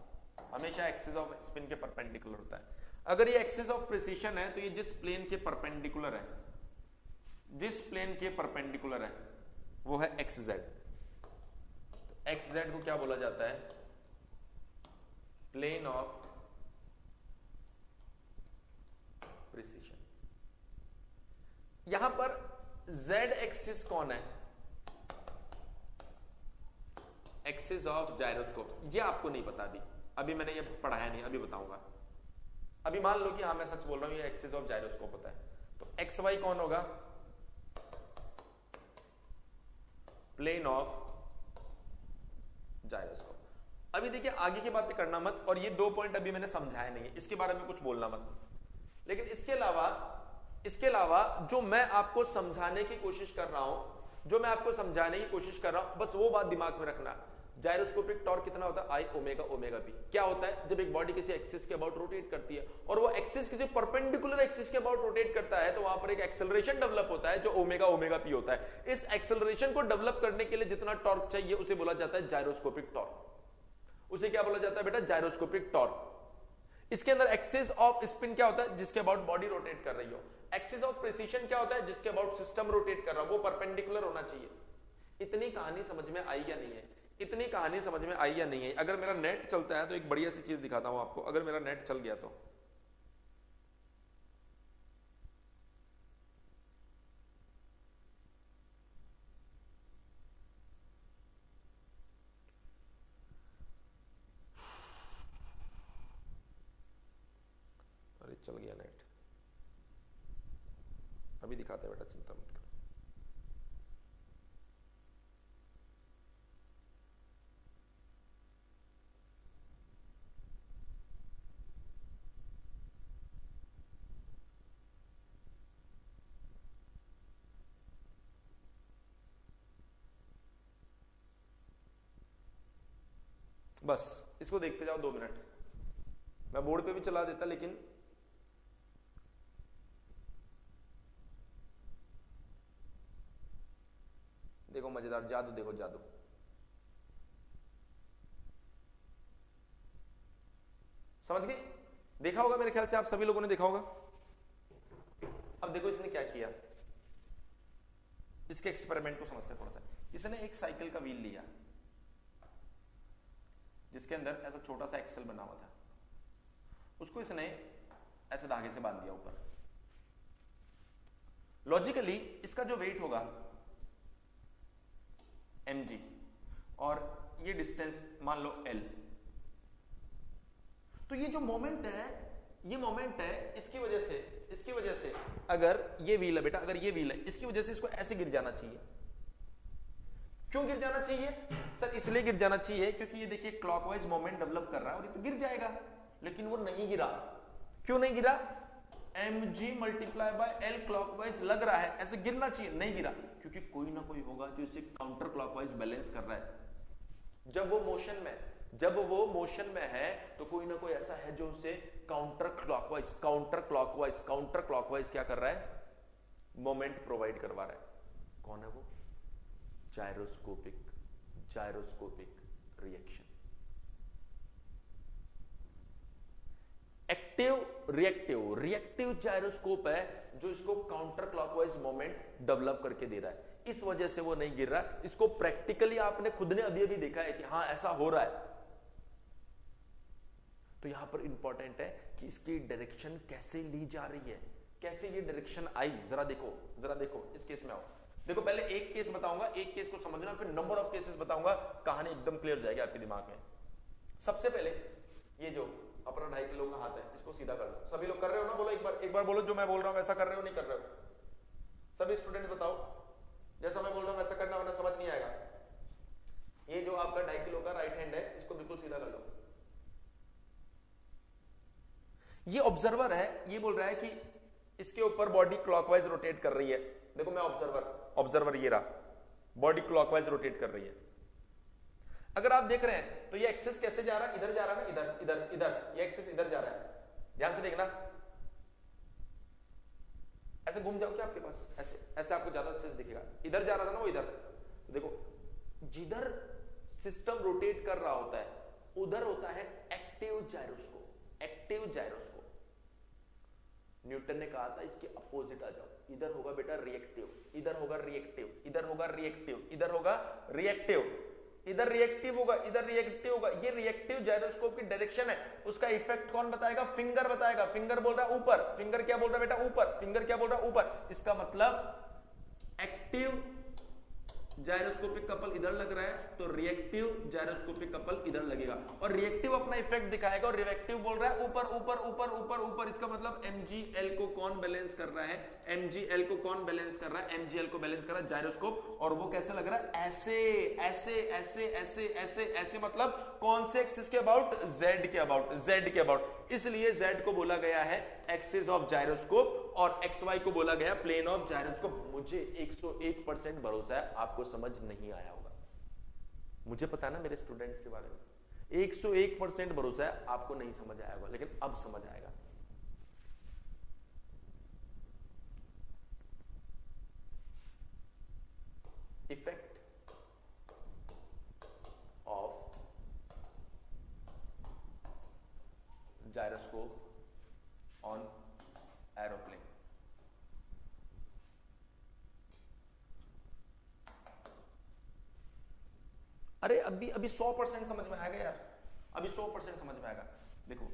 हमेशा एक्सिस ऑफ स्पिन के परपेंडिकुलर होता है। अगर ये एक्सिस ऑफ प्रिसिशन है तो ये जिस प्लेन के परपेंडिकुलर है, जिस प्लेन के परपेंडिकुलर है वो है एक्स जेड। तो एक्स जेड को क्या बोला जाता है? Plane of precision. यहां पर जेड एक्सिस कौन है? Axis of gyroscope. ये आपको नहीं पता अभी, अभी मैंने ये पढ़ाया नहीं, अभी बताऊंगा। अभी मान लो कि हाँ मैं सच बोल रहा हूं, ये एक्सिस ऑफ जायरोस्कोप होता है। तो एक्स वाई कौन होगा? Plane of gyroscope. अभी देखिए आगे की बातें करना मत, और ये 2 पॉइंट अभी मैंने समझाया नहीं है, इसके बारे में कुछ बोलना मत। लेकिन इसके अलावा जो मैं आपको समझाने की कोशिश कर रहा हूं, बस वो बात दिमाग में रखना। जायरोस्कोपिक टॉर्क कितना होता है? I omega omega P. क्या होता है? जब एक बॉडी किसी एक्सिस के अबाउट रोटेट करती है और वो एक्सिस किसी परपेंडिकुलर एक्सिस के अबाउट रोटेट करता है, तो वहां पर एक एक्सेलरेशन डेवलप होता है जो ओमेगा ओमेगा पी होता है। इस एक्सेलरेशन को डेवलप करने के लिए जितना टॉर्क चाहिए उसे बोला जाता है जायरोस्कोपिक टॉर्क। उसे क्या बोला जाता है बेटा? Gyroscopic torque. इसके अंदर एक्सिस ऑफ स्पिन क्या होता है? जिसके अबाउट बॉडी रोटेट कर रही हो। एक्सिस ऑफ प्रिसिशन क्या होता है? जिसके अबाउट सिस्टम रोटेट कर रहा हो, वो परपेंडिकुलर होना चाहिए। इतनी कहानी समझ में आई या नहीं है? इतनी कहानी समझ में आई या नहीं है? अगर मेरा नेट चलता है तो एक बढ़िया सी चीज दिखाता हूं आपको। अगर मेरा नेट चल गया तो अरे चल गया नेट, अभी दिखाते हैं बेटा, चिंता मत करो। बस इसको देखते जाओ 2 मिनट। मैं बोर्ड पे भी चला देता, लेकिन देखो मजेदार जादू, देखो जादू। समझ गए? देखा होगा मेरे ख्याल से, आप सभी लोगों ने देखा होगा। अब देखो इसने क्या किया, इसके एक्सपेरिमेंट को समझते हैं थोड़ा सा। इसने एक साइकिल का व्हील लिया जिसके अंदर ऐसा छोटा सा एक्सेल बना हुआ था, उसको इसने ऐसे धागे से बांध दिया ऊपर। लॉजिकली इसका जो वेट होगा mg और ये डिस्टेंस मान लो l, तो ये जो मोमेंट है, ये मोमेंट है, इसकी वजह से अगर ये व्हील है बेटा, अगर ये व्हील है, इसकी वजह से इसको ऐसे गिर जाना चाहिए। क्यों गिर जाना चाहिए सर? इसलिए गिर जाना चाहिए क्योंकि ये देखिए क्लॉकवाइज मोमेंट डेवलप कर रहा है और ये तो गिर जाएगा, लेकिन वो नहीं गिरा। क्यों नहीं गिरा? mg multiply by l clockwise लग रहा है, ऐसे गिरना चाहिए, नहीं गिरा क्योंकि कोई ना कोई होगा जो इसे काउंटर क्लॉकवाइज बैलेंस कर रहा है। जब वो मोशन में है तो कोई ना कोई ऐसा है जो उसे काउंटर क्लॉकवाइज क्या कर रहा है? मोमेंट प्रोवाइड करवा रहा है। कौन है वो? Gyroscopic reaction. Active reactive gyroscope है जो इसको काउंटर क्लॉकवाइज मोमेंट डेवलप करके दे रहा है। इस वजह से वो नहीं गिर रहा। इसको प्रैक्टिकली आपने खुद ने अभी देखा है कि हाँ ऐसा हो रहा है। तो यहां पर इंपॉर्टेंट है कि इसकी डायरेक्शन कैसे ली जा रही है, कैसे ये डायरेक्शन आई। जरा देखो इस केस में आओ। देखो पहले एक केस बताऊंगा, एक केस को समझना, फिर नंबर ऑफ केसेस बताऊंगा, कहानी एकदम क्लियर हो जाएगी आपके दिमाग में। सबसे पहले ये जो अपना 2.5 किलो का हाथ है, इसको सीधा कर लो। सभी लोग कर रहे हो ना? बोलो एक बार बोलो, जो मैं बोल रहा हूं वैसा कर रहे हो, नहीं कर रहे हो? सभी स्टूडेंट बताओ, जैसा मैं बोल रहा हूं वैसा करना, वरना समझ नहीं आएगा। ये जो आपका 2.5 किलो का राइट हैंड है, इसको बिल्कुल सीधा कर लो। ये ऑब्जर्वर है, ये बोल रहा है कि इसके ऊपर बॉडी क्लॉकवाइज रोटेट कर रही है। देखो मैं ऑब्जर्वर ये रहा, बॉडी क्लॉकवाइज रोटेट कर रही है। अगर आप देख रहे हैं तो ये एक्सिस कैसे जा रहा है? इधर जा रहा है ना, इधर ये एक्सिस इधर जा रहा है। ध्यान से देखना, ऐसे घूम जाओ क्या आपके पास, ऐसे आपको ज्यादा एक्सिस दिखेगा। इधर जा रहा था ना वो, इधर। देखो जिधर सिस्टम रोटेट कर रहा होता है उधर होता है एक्टिव जायरोस्कोप। न्यूटन ने कहा था इसके अपोजिट आ जाओ, इधर होगा बेटा रिएक्टिव, इधर होगा रिएक्टिव, इधर होगा रिएक्टिव, इधर होगा रिएक्टिव, इधर रिएक्टिव होगा, इधर रिएक्टिव होगा। ये रिएक्टिव जाइरोस्कोप की डायरेक्शन है, उसका इफेक्ट कौन बताएगा? फिंगर बताएगा। फिंगर बोल रहा है ऊपर, फिंगर क्या बोल रहा है बेटा? ऊपर। फिंगर क्या बोल रहा है? ऊपर। इसका मतलब एक्टिव जाइरोस्कोपिक कपल इधर लग रहा है तो रिएक्टिव जाइरोस्कोपिक कपल इधर लगेगा, और रिएक्टिव अपना इफेक्ट दिखाएगा, और रिएक्टिव बोल रहा है ऊपर ऊपर ऊपर ऊपर ऊपर। इसका मतलब mgl को कौन बैलेंस कर रहा है? mgl को कौन बैलेंस कर रहा है? mgl को बैलेंस कर रहा है जाइरोस्कोप। और वो कैसे लग रहा है? ऐसे ऐसे ऐसे ऐसे ऐसे ऐसे, मतलब कौन से एक्सिस के अबाउट? z के अबाउट, z के अबाउट। इसलिए z को बोला गया है एक्सिस ऑफ जाइरोस्कोप और xy को बोला गया प्लेन ऑफ जाइरोस्कोप। मुझे 101% भरोसा है आपको समझ नहीं आया होगा, मुझे पता है ना मेरे स्टूडेंट्स के बारे में, 101% भरोसा है आपको नहीं समझ आया होगा, लेकिन अब समझ आएगा। Effect of gyroscope on aeroplane. अरे अभी 100% समझ में आएगा यार, अभी 100% समझ में आएगा। देखो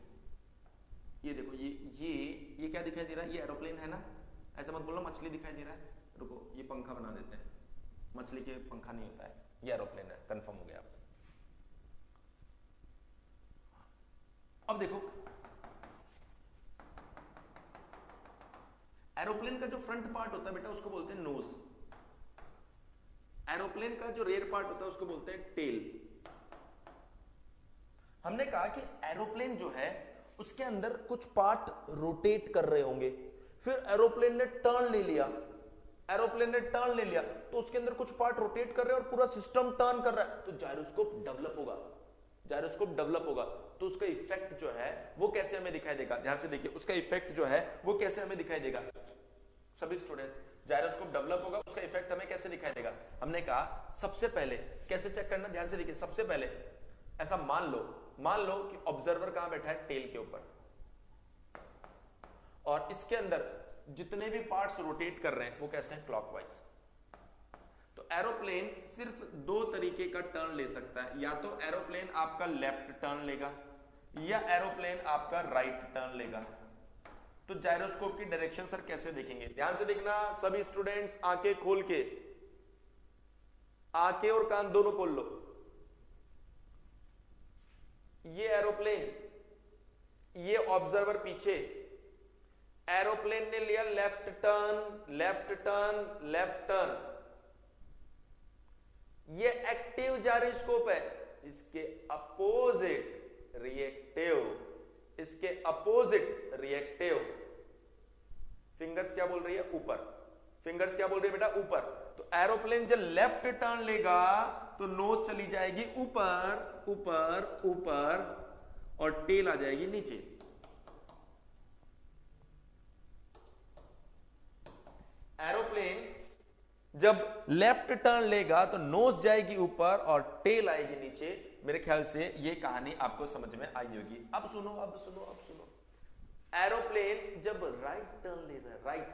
ये देखो, ये क्या दिखाई दे रहा है? ये एरोप्लेन है ना, ऐसा मत बोलो मछली दिखाई दे रहा है। रुको ये पंखा बना देते हैं, मछली के पंखा नहीं होता है, ये एरोप्लेन है, कंफर्म हो गया। अब देखो एरोप्लेन का जो फ्रंट पार्ट होता है बेटा उसको बोलते हैं नोज, एरोप्लेन का जो रेयर पार्ट होता है उसको बोलते हैं टेल। हमने कहा कि एरोप्लेन जो है उसके अंदर कुछ पार्ट रोटेट कर रहे होंगे, फिर एरोप्लेन ने टर्न ले लिया, एरोप्लेन ने टर्न ले लिया तो उसके अंदर कुछ पार्ट रोटेट कर रहे हैं और पूरा सिस्टम टर्न कर रहा है, तो जाइरोस्कोप डेवलप होगा, जाइरोस्कोप डेवलप होगा। तो उसका इफेक्ट जो है वो कैसे हमें दिखाई देगा? ध्यान से देखिए, उसका इफेक्ट जो है वो कैसे हमें दिखाई देगा? सभी स्टूडेंट, जाइरोस्कोप डेवलप होगा, उसका इफेक्ट हमें कैसे दिखाई देगा? हमने कहा सबसे पहले कैसे चेक करना, ध्यान से देखिए। सबसे पहले ऐसा मान लो कि ऑब्जर्वर कहां बैठा है? टेल के ऊपर, और इसके अंदर जितने भी पार्ट्स रोटेट कर रहे हैं वो कैसे हैं? क्लॉकवाइज। तो एरोप्लेन सिर्फ दो तरीके का टर्न ले सकता है, या तो एरोप्लेन आपका लेफ्ट टर्न लेगा या एरोप्लेन आपका राइट टर्न लेगा। तो जाइरोस्कोप की डायरेक्शन सर कैसे देखेंगे? ध्यान से देखना सभी स्टूडेंट्स, आंखें खोल के, आंखें और कान दोनों खोल लो। ये एरोप्लेन, ये ऑब्जर्वर पीछे, एरोप्लेन ने लिया left turn left turn left turn, ये एक्टिव जाइरोस्कोप है, इसके अपोजिट रिएक्टिव, इसके अपोजिट रिएक्टिव। फिंगर्स क्या बोल रही है? ऊपर। फिंगर्स क्या बोल रही है बेटा? ऊपर। तो एरोप्लेन जब लेफ्ट टर्न लेगा तो नोज चली जाएगी ऊपर ऊपर ऊपर और टेल आ जाएगी नीचे। एरोप्लेन जब लेफ्ट टर्न लेगा तो नोज जाएगी ऊपर और टेल आएगी नीचे। मेरे ख्याल से ये कहानी आपको समझ में आई होगी। अब सुनो, अब सुनो, अब सुनो। एरोप्लेन जब राइट टर्न ले रहा है, राइट,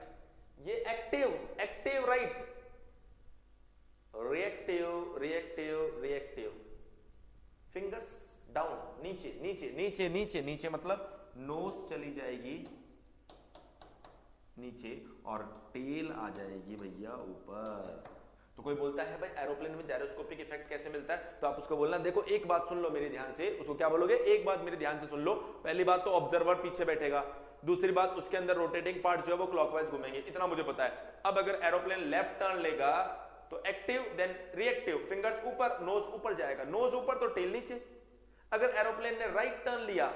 ये active right, reactive reactive reactive, fingers down, नीचे नीचे नीचे नीचे नीचे, मतलब नोज चली जाएगी नीचे और टेल आ जाएगी भैया ऊपर। तो कोई बोलता है भाई एरोप्लेन में जाइरोस्कोपिक इफेक्ट कैसे मिलता है? तो आप उसको बोलना, देखो एक बात सुन लो मेरे ध्यान से। उसको क्या बोलोगे? एक बात मेरे ध्यान से सुन लो। पहली बात तो ऑब्जर्वर पीछे बैठेगा, दूसरी बात उसके अंदर रोटेटिंग पार्ट जो है वो क्लॉकवाइज घूमेंगे, इतना मुझे पता है। अब अगर एरोप्लेन लेफ्ट टर्न लेगा तो एक्टिव देन रिएक्टिव, फिंगर्स ऊपर, नोज ऊपर जाएगा, नोज ऊपर तो टेल नीचे। अगर एरोप्लेन ने राइट टर्न लिया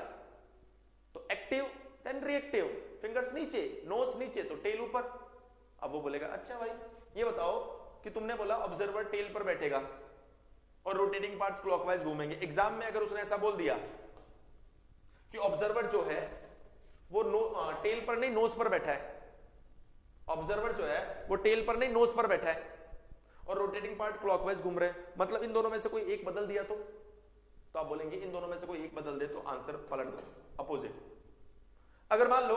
तो एक्टिव देन रिएक्टिव, फिंगर्स नीचे, नोज नीचे तो टेल ऊपर। अब वो बोलेगा अच्छा भाई ये बताओ कि तुमने बोला ऑब्जर्वर टेल पर बैठेगा और रोटेटिंग पार्ट्स क्लॉकवाइज घूमेंगे। एग्जाम में अगर उसने ऐसा बोल दिया कि ऑब्जर्वर जो है वो टेल पर नहीं नोज पर बैठा है, ऑब्जर्वर जो है वो टेल पर नहीं नोज पर बैठा है और रोटेटिंग पार्ट क्लॉकवाइज घूम रहे हैं, मतलब इन दोनों में से कोई एक बदल दिया तो आप बोलेंगे इन दोनों में से कोई एक बदल दे तो आंसर पलट दो, अपोजिट। अगर मान लो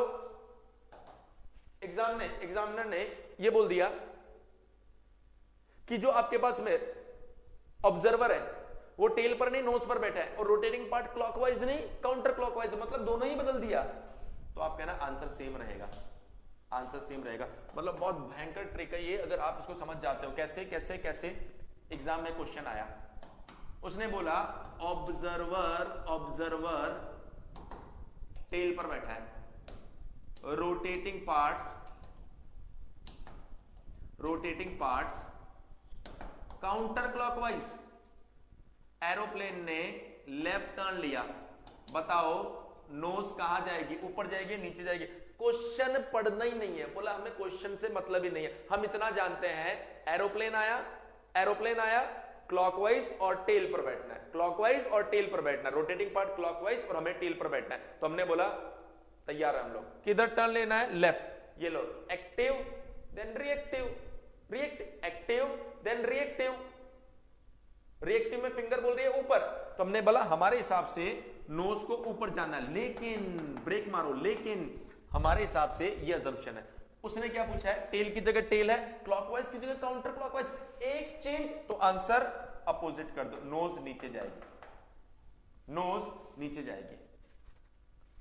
एग्जामिनर ने ये बोल दिया कि जो आपके पास में ऑब्जर्वर है वो टेल पर नहीं नोज पर बैठा है और रोटेटिंग पार्ट क्लॉकवाइज नहीं काउंटर क्लॉकवाइज, मतलब दोनों ही बदल दिया, तो आप कहना आंसर सेम रहेगा, आंसर सेम रहेगा। मतलब बहुत भयंकर ट्रिक है ये, अगर आप इसको समझ जाते हो। कैसे कैसे कैसे? एग्जाम में क्वेश्चन आया, उसने बोला ऑब्जर्वर टेल पर बैठा है, rotating parts counter clockwise, aeroplane ने लेफ्ट टर्न लिया, बताओ नोज कहां जाएगी, ऊपर जाएगी नीचे जाएगी? क्वेश्चन पढ़ना ही नहीं है, बोला हमें क्वेश्चन से मतलब ही नहीं है, हम इतना जानते हैं एरोप्लेन आया क्लॉकवाइज और टेल पर बैठना है, क्लॉकवाइज और टेल पर बैठना है, रोटेटिंग पार्ट क्लॉकवाइज और हमें टेल पर बैठना है। तो हमने बोला तैयार है हम लोग, किधर टर्न लेना है? लेफ्ट। ये लो, active then reactive, active then reactive, reactive में फिंगर बोल रही है ऊपर, तो हमने बोला हमारे हिसाब से नोज को ऊपर जाना है, लेकिन ब्रेक मारो, लेकिन हमारे हिसाब से ये अजम्पशन है। उसने क्या पूछा है? टेल की जगह टेल है, क्लॉकवाइज की जगह काउंटर क्लॉकवाइज, एक चेंज तो आंसर अपोजिट कर दो, नोज नीचे जाएगी, नोज नीचे जाएगी।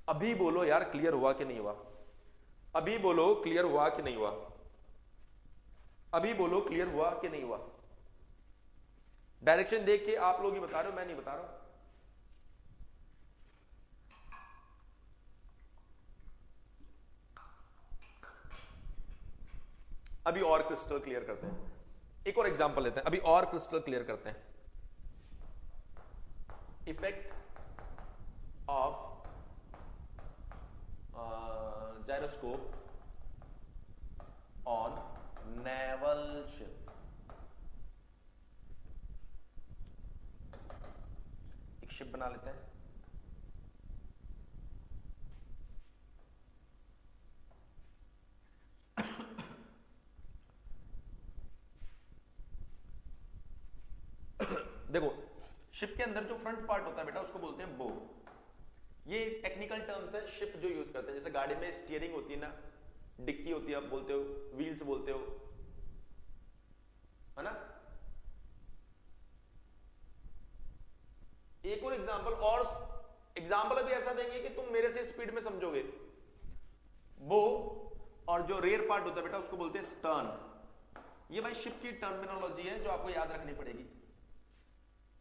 अभी बोलो यार क्लियर हुआ कि नहीं हुआ? अभी बोलो क्लियर हुआ कि नहीं हुआ? अभी बोलो क्लियर हुआ कि नहीं हुआ? डायरेक्शन देख के आप लोग ही बता रहे हो, मैं नहीं बता रहा हूं। अभी और क्रिस्टल क्लियर करते हैं, एक और एग्जांपल लेते हैं, अभी और क्रिस्टल क्लियर करते हैं। Effect of gyroscope on naval ship. एक शिप बना लेते हैं, देखो शिप के अंदर जो फ्रंट पार्ट होता है बेटा उसको बोलते हैं बो। ये टेक्निकल टर्म्स है, शिप जो यूज करते हैं, जैसे गाड़ी में स्टीयरिंग होती है ना, डिक्की होती है, आप बोलते हो व्हील्स बोलते हो, है ना। एक और एग्जांपल अभी ऐसा देंगे कि तुम मेरे से स्पीड में समझोगे। बो और जो रेयर पार्ट होता है बेटा उसको बोलते हैं स्टर्न। ये भाई शिप की टर्मिनोलॉजी है जो आपको याद रखनी पड़ेगी।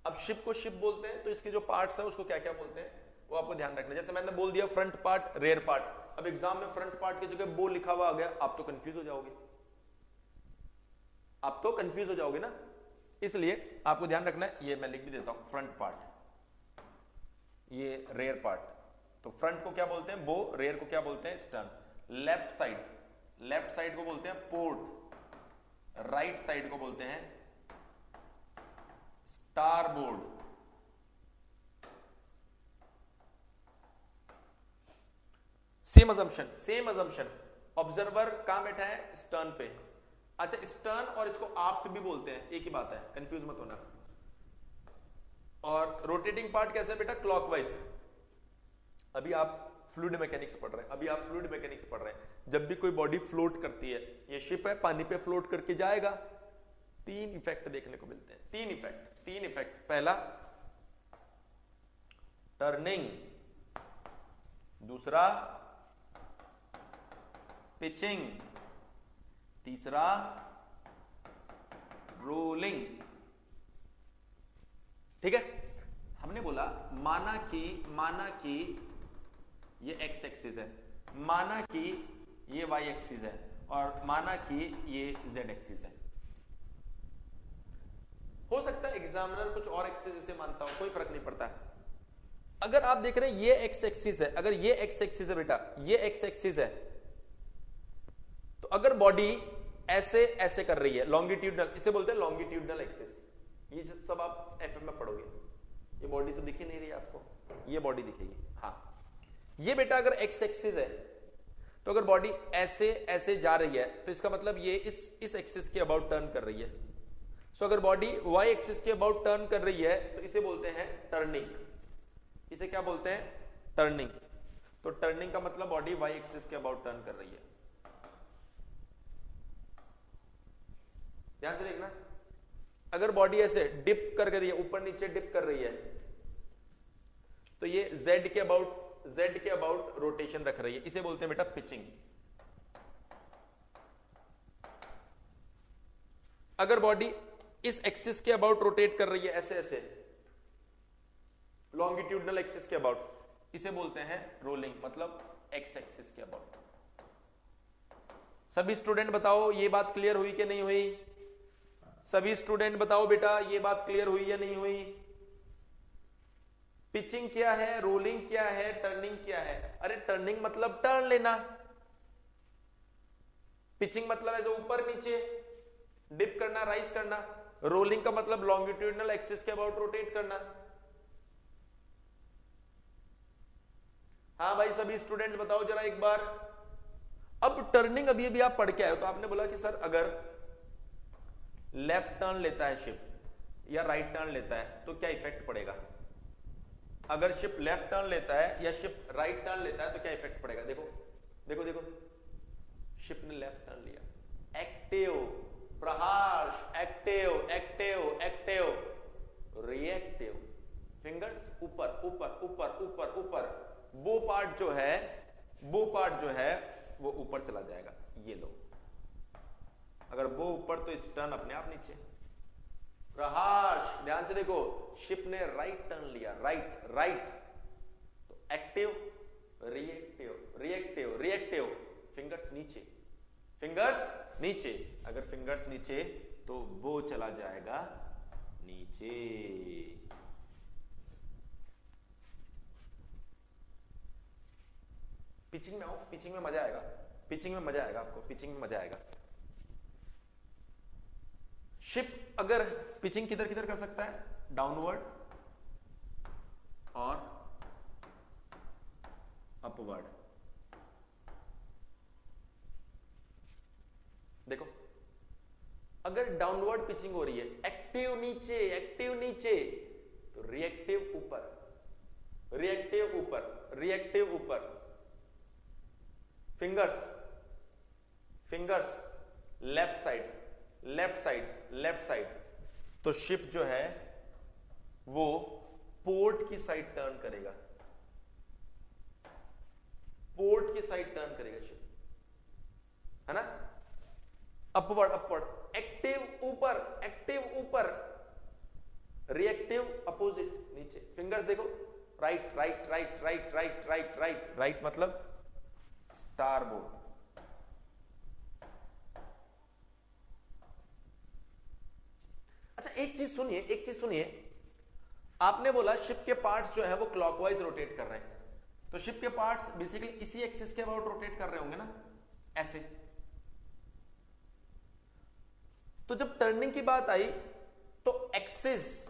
अब शिप को शिप बोलते हैं तो इसके जो पार्ट्स है उसको क्या क्या बोलते हैं वो आपको ध्यान रखना है। जैसे मैंने बोल दिया फ्रंट पार्ट रेयर पार्ट, अब एग्जाम में फ्रंट पार्ट की जगह बो लिखा हुआ आ गया, आप तो कंफ्यूज हो जाओगे, आप तो कंफ्यूज हो जाओगे ना, इसलिए आपको ध्यान रखना है। ये मैं लिख भी देता हूं, फ्रंट पार्ट, ये रेयर पार्ट, तो फ्रंट को क्या बोलते हैं बो, रेयर को क्या बोलते हैं स्टर्न। लेफ्ट साइड को बोलते हैं पोर्ट, राइट साइड को बोलते हैं स्टारबोर्ड। सेम अजम्पशन, ऑब्जर्वर कहां बैठा है? स्टर्न पे। अच्छा, स्टर्न और इसको आफ्ट भी बोलते हैं, एक ही बात है, कंफ्यूज मत होना। और रोटेटिंग पार्ट कैसे है बेटा? क्लॉकवाइज। अभी आप फ्लूइड मैकेनिक्स पढ़ रहे हैं, जब भी कोई बॉडी फ्लोट करती है, ये शिप है पानी पे फ्लोट करके जाएगा, तीन इफेक्ट देखने को मिलते हैं, तीन इफेक्ट। पहला टर्निंग, दूसरा पिचिंग, तीसरा रोलिंग। ठीक है, हमने बोला माना कि ये एक्स एक्सिस है, माना कि ये वाई एक्सिस है, और माना कि ये जेड एक्सिस है। हो सकता है एग्जामिनर कुछ और एक्सिस इसे मानता हो, कोई फर्क नहीं पड़ता। अगर आप देख रहे हैं ये एक्स एक्सिस है, अगर ये एक्स एक्सिस है बेटा, ये एक्स एक्सिस है, तो अगर बॉडी ऐसे ऐसे कर रही है, लॉन्गिट्यूडनल, इसे बोलते हैं लॉन्गिट्यूडनल एक्सिस। ये सब आप एफएम में पढ़ोगे। ये बॉडी तो दिख ही नहीं रही आपको, ये बॉडी दिखेगी। हाँ, ये बेटा अगर एक्स एक्सिस है, तो अगर बॉडी ऐसे ऐसे जा रही है तो इसका मतलब ये इस एक्सिस के अबाउट टर्न कर रही है। सो अगर बॉडी वाई एक्सिस के अबाउट टर्न कर रही है तो इसे बोलते हैं टर्निंग। इसे क्या बोलते हैं? टर्निंग। तो टर्निंग का मतलब बॉडी वाई एक्सिस के अबाउट टर्न कर रही है। ध्यान से देखना, अगर बॉडी ऐसे डिप कर रही है, ऊपर नीचे डिप कर रही है, तो ये z के अबाउट रोटेशन रख रही है, इसे बोलते हैं बेटा पिचिंग। अगर बॉडी इस एक्सिस के अबाउट रोटेट कर रही है, ऐसे ऐसे लॉन्गिट्यूडनल एक्सिस के अबाउट, इसे बोलते हैं रोलिंग, मतलब एक्स एक्सिस के अबाउट। सभी स्टूडेंट बताओ ये बात क्लियर हुई कि नहीं हुई? सभी स्टूडेंट बताओ बेटा ये बात क्लियर हुई या नहीं हुई? पिचिंग क्या है, रोलिंग क्या है, टर्निंग क्या है? अरे टर्निंग मतलब टर्न लेना, पिचिंग मतलब है जो ऊपर नीचे डिप करना, राइज करना, रोलिंग का मतलब लॉन्गिट्यूडनल एक्सिस के अबाउट रोटेट करना। हाँ भाई सभी स्टूडेंट्स बताओ जरा एक बार। अब टर्निंग अभी अभी आप पढ़ के आए हो, तो आपने बोला कि सर अगर लेफ्ट टर्न लेता है शिप या राइट टर्न लेता है तो क्या इफेक्ट पड़ेगा? अगर शिप लेफ्ट टर्न लेता है या शिप राइट टर्न लेता है तो क्या इफेक्ट पड़ेगा? देखो देखो देखो, शिप ने लेफ्ट टर्न लिया, एक्टिव प्रहार्ष, active active active, reactive, fingers ऊपर ऊपर ऊपर ऊपर ऊपर, बो पार्ट जो है वो ऊपर चला जाएगा, ये लो। अगर बो ऊपर तो स्टर्न अपने आप नीचे। प्रहार्ष, ध्यान से देखो, शिप ने राइट टर्न लिया, राइट, तो active reactive reactive reactive, fingers नीचे, अगर फिंगर्स नीचे तो बो चला जाएगा नीचे। पिचिंग में आओ, पिचिंग में मजा आएगा, पिचिंग में मजा आएगा आपको, पिचिंग में मजा आएगा। शिप अगर पिचिंग किधर किधर कर सकता है? डाउनवर्ड और अपवर्ड। देखो अगर डाउनवर्ड पिचिंग हो रही है, एक्टिव नीचे, तो रिएक्टिव ऊपर, रिएक्टिव ऊपर, फिंगर्स लेफ्ट साइड, तो शिप जो है वो पोर्ट की साइड टर्न करेगा, शिप, है ना? अपवर्ड, एक्टिव ऊपर, रिएक्टिव अपोजिट नीचे। फिंगर्स देखो, राइट मतलब स्टारबोर्ड। अच्छा एक चीज सुनिए, आपने बोला शिप के पार्ट्स जो है वो क्लॉकवाइज रोटेट कर रहे हैं, तो शिप के पार्ट्स बेसिकली इसी एक्सिस के अबाउट रोटेट कर रहे होंगे ना, ऐसे। तो जब टर्निंग की बात आई तो एक्सिस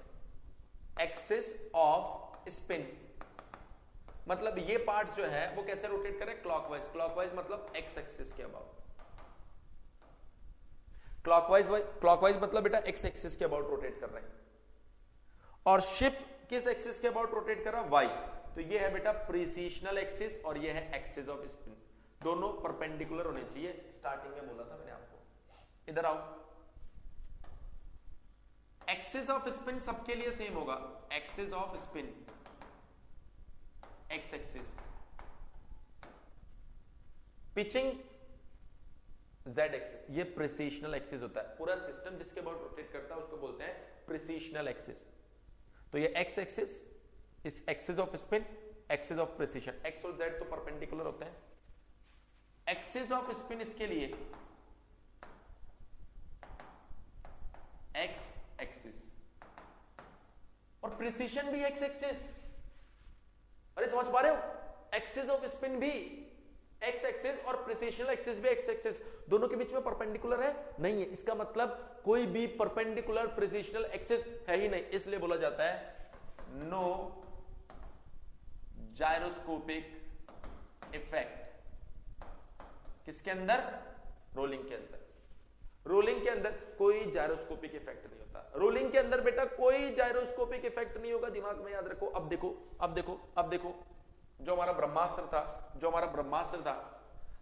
ऑफ स्पिन, मतलब ये पार्ट जो है वो कैसे रोटेट करे? क्लॉकवाइज मतलब एक्स एक्सिस के अबाउट। क्लॉकवाइज मतलब बेटा एक्स एक्सिस के अबाउट रोटेट कर रहे हैं। और शिप किस एक्सिस के अबाउट रोटेट कर रहा है? वाई। तो ये है बेटा प्रिसिशनल एक्सिस और ये है एक्सिस ऑफ स्पिन, दोनों परपेंडिकुलर होने चाहिए। स्टार्टिंग में बोला था मैंने आपको, इधर आओ। एक्सिस ऑफ स्पिन सबके लिए सेम होगा, axis of spin x axis, pitching Z axis, ये प्रिसिशनल एक्सिस होता है। पूरा सिस्टम जिसके अबाउट रोटेट करता है उसको बोलते हैं प्रिसिशनल एक्सिस। तो ये एक्स एक्सिस, इस axis of spin, axis of precision, x और जेड तो परपेंडिकुलर होते हैं। एक्सिस ऑफ स्पिन इसके लिए एक्स एक्सिस और प्रिसिशन भी एक्स एक्सिस। अरे समझ पा रहे हो? एक्सिस ऑफ स्पिन भी एक्स एक्सिस और प्रिसिशनल एक्सिस भी एक्स एक्सिस, दोनों के बीच में परपेंडिकुलर है नहीं है। इसका मतलब कोई भी परपेंडिकुलर प्रिसिशनल एक्सिस है ही नहीं, इसलिए बोला जाता है नो जायरोस्कोपिक इफेक्ट। किसके अंदर? रोलिंग के अंदर। रोलिंग के अंदर कोई जायरोस्कोपिक इफेक्ट नहीं होता। रोलिंग के अंदर बेटा कोई जायरोस्कोपिक इफेक्ट नहीं होगा, दिमाग में याद रखो। अब देखो जो हमारा ब्रह्मास्त्र था,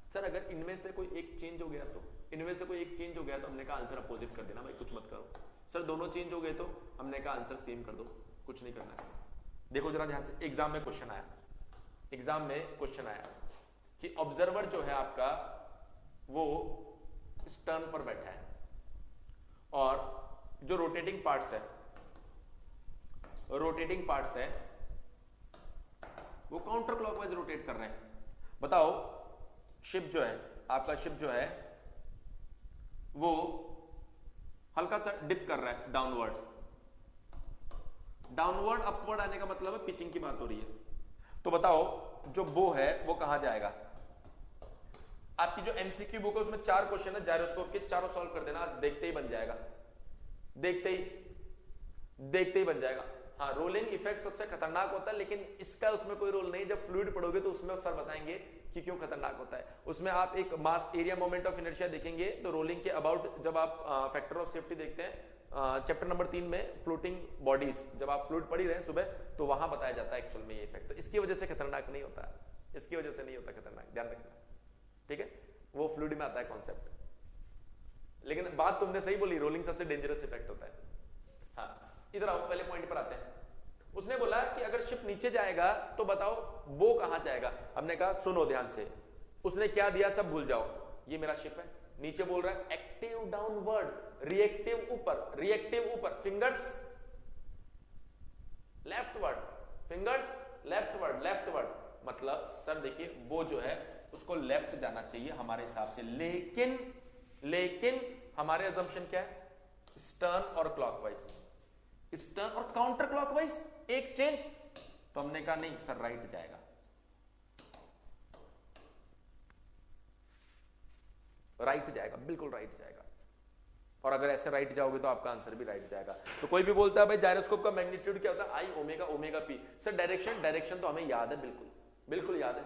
सर अगर इनमें से कोई एक चेंज हो गया तो, इनमें से कोई एक चेंज हो गया तो हमने कहा आंसर अपोजिट कर देना भाई, कुछ मत करो। सर दोनों चेंज हो गए तो हमने कहा आंसर सेम कर दो, कुछ नहीं करना है। देखो जरा ध्यान से, एग्जाम में क्वेश्चन आया, एग्जाम में क्वेश्चन आया कि ऑब्जर्वर जो है आपका वो स्टर्न पर बैठा है और जो रोटेटिंग पार्ट्स है, रोटेटिंग पार्ट्स है वो काउंटर क्लॉकवाइज रोटेट कर रहे हैं। बताओ शिप जो है आपका, शिप जो है वो हल्का सा डिप कर रहा है डाउनवर्ड, डाउनवर्ड अपवर्ड आने का मतलब है पिचिंग की बात हो रही है। तो बताओ जो बो है वो कहां जाएगा? आपकी जो एमसीक्यू बुक है उसमें 4 क्वेश्चन है जायरोस्कोप के, चारों सॉल्व कर देना, देखते ही बन जाएगा, देखते ही बन जाएगा। हाँ रोलिंग इफेक्ट सबसे खतरनाक होता है, लेकिन इसका उसमें कोई रोल नहीं। जब फ्लूइड पढ़ोगे तो उसमें सर बताएंगे कि क्यों खतरनाक होता है। उसमें आप एक मास एरिया मोमेंट ऑफ इनर्शिया देखेंगे तो रोलिंग के अबाउट जब आप फैक्टर ऑफ सेफ्टी देखते हैं चैप्टर नंबर 3 में फ्लोटिंग बॉडीज, जब आप फ्लूइड पढ़ी रहे सुबह तो वहां बताया जाता है एक्चुअल में ये इफेक्ट। तो इसकी वजह से खतरनाक नहीं होता, इसकी वजह से नहीं होता खतरनाक, ध्यान रखना, ठीक है। वो फ्लूइड में आता है कॉन्सेप्ट। लेकिन बात तुमने सही बोली, रोलिंग सबसे डेंजरस इफेक्ट होता है। हाँ इधर आओ, पहले पॉइंट पर आते हैं। उसने बोला कि अगर शिप नीचे जाएगा तो बताओ बो कहां जाएगा। हमने कहा सुनो ध्यान से, उसने क्या दिया सब भूल जाओ। ये मेरा शिप है, नीचे बोल रहा है एक्टिव डाउनवर्ड, रिएक्टिव ऊपर, रिएक्टिव ऊपर, fingers leftward, fingers leftward, leftward. मतलब सर देखिए बो जो है उसको लेफ्ट जाना चाहिए हमारे हिसाब से, लेकिन हमारे अजम्पशन क्या है? स्टर्न और क्लॉकवाइज, स्टर्न और काउंटर क्लॉकवाइज एक चेंज। तो हमने कहा नहीं सर राइट जाएगा, राइट जाएगा, बिल्कुल राइट जाएगा। और अगर ऐसे राइट जाओगे तो आपका आंसर भी राइट जाएगा। तो कोई भी बोलता है भाई जायरोस्कोप का मैग्नीट्यूड क्या होता है? I omega, omega P. Sir direction, direction तो हमें याद है, बिल्कुल बिल्कुल याद है।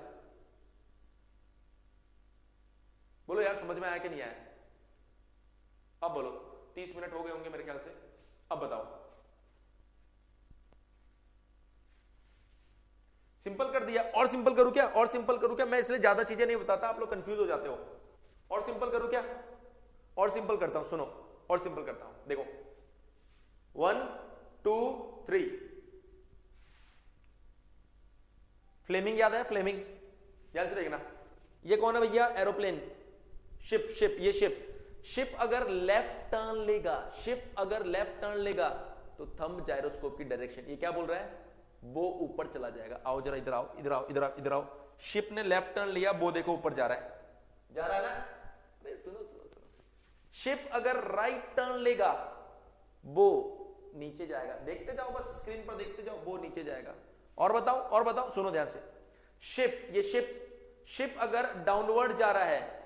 बोलो यार समझ में आया कि नहीं आया? अब बोलो, 30 मिनट हो गए होंगे मेरे ख्याल से, अब बताओ। सिंपल कर दिया, और सिंपल करूं क्या? और सिंपल करूं क्या? मैं इसलिए ज्यादा चीजें नहीं बताता, आप लोग कंफ्यूज हो जाते हो। और सिंपल करूं क्या? और सिंपल करता हूं, सुनो और सिंपल करता हूं। देखो 1 2 3, फ्लेमिंग याद है? फ्लेमिंग ध्यान से देखना। ये कौन है भैया? एरोप्लेन, शिप, शिप, ये शिप। शिप अगर लेफ्ट टर्न लेगा, शिप अगर लेफ्ट टर्न लेगा तो थंब जायरोस्कोप की डायरेक्शन, ये क्या बोल रहा है? बो ऊपर चला जाएगा। आओ जरा इधर आओ, इधर आओ, इधर आओ, इधर आओ। शिप ने लेफ्ट टर्न लिया, बो देखो ऊपर जा रहा है, जा रहा है ना? सुनो सुनो सुनो, शिप अगर राइट टर्न लेगा बो नीचे जाएगा। देखते जाओ बस, स्क्रीन पर देखते जाओ, बो नीचे जाएगा। और बताओ, और बताओ, सुनो ध्यान से। शिप, ये शिप अगर डाउनवर्ड जा रहा है,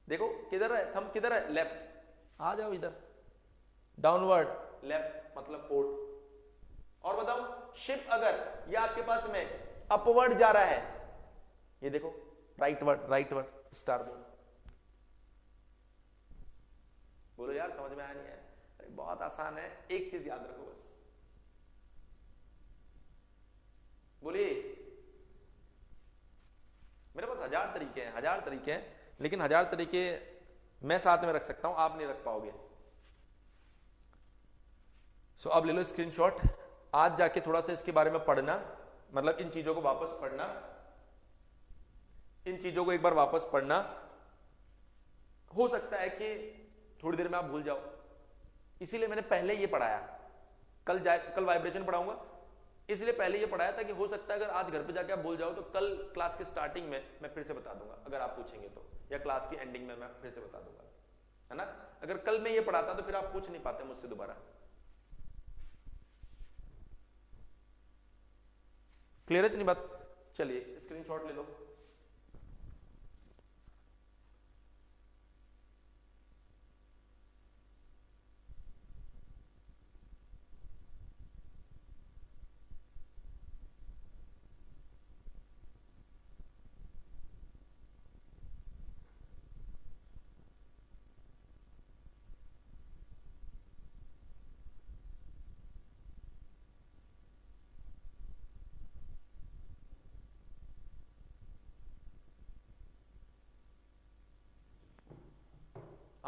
देखो किधर है थंब, किधर है? लेफ्ट। आ जाओ इधर, डाउनवर्ड लेफ्ट मतलब पोर्ट। और बताओ शिप अगर ये आपके पास में अपवर्ड जा रहा है, ये देखो राइटवर्ड, राइटवर्ड स्टार बोल। बोलो यार समझ में आया नहीं है? बहुत आसान है, एक चीज याद रखो बस। बोलिए। मेरे पास 1000 तरीके हैं, 1000 तरीके हैं, लेकिन 1000 तरीके मैं साथ में रख सकता हूं, आप नहीं रख पाओगे। सो अब ले लो स्क्रीनशॉट, आज जाके थोड़ा सा इसके बारे में पढ़ना, मतलब इन चीजों को वापस पढ़ना, इन चीजों को एक बार वापस पढ़ना। हो सकता है कि थोड़ी देर में आप भूल जाओ, इसीलिए मैंने पहले ये पढ़ाया। कल वाइब्रेशन पढ़ाऊंगा, इसलिए पहले ये पढ़ाया था कि हो सकता है अगर आज घर पे जाके आप भूल जाओ तो कल क्लास के स्टार्टिंग में मैं फिर से बता दूंगा, अगर आप पूछेंगे तो, या क्लास की एंडिंग में मैं फिर से बता दूंगा, है ना? अगर कल मैं ये पढ़ाता तो फिर आप पूछ नहीं पाते मुझसे दोबारा। क्लियर है इतनी बात? चलिए स्क्रीनशॉट ले लो।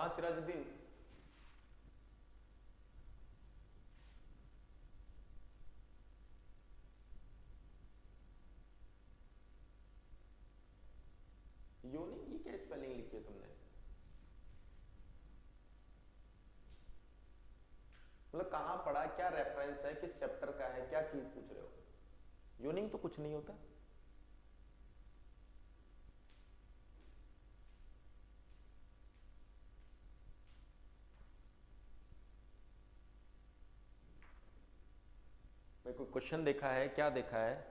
हाँ सिराजुद्दीन, योनिक ये क्या स्पेलिंग लिखी है तुमने? मतलब कहां पढ़ा, क्या रेफरेंस है, किस चैप्टर का है, क्या चीज पूछ रहे हो? योनिंग तो कुछ नहीं होता। मैं कोई क्वेश्चन देखा है, क्या देखा है?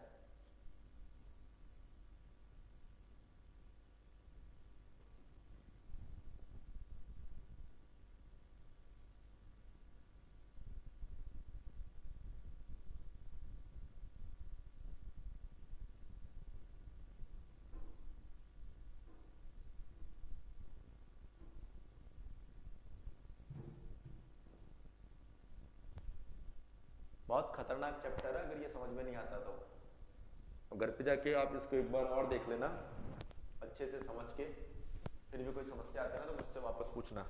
बहुत खतरनाक चैप्टर है अगर ये समझ में नहीं आता तो। घर पे जाके आप इसको एक बार और देख लेना अच्छे से समझ के, फिर भी कोई समस्या आती है ना तो मुझसे वापस पूछना।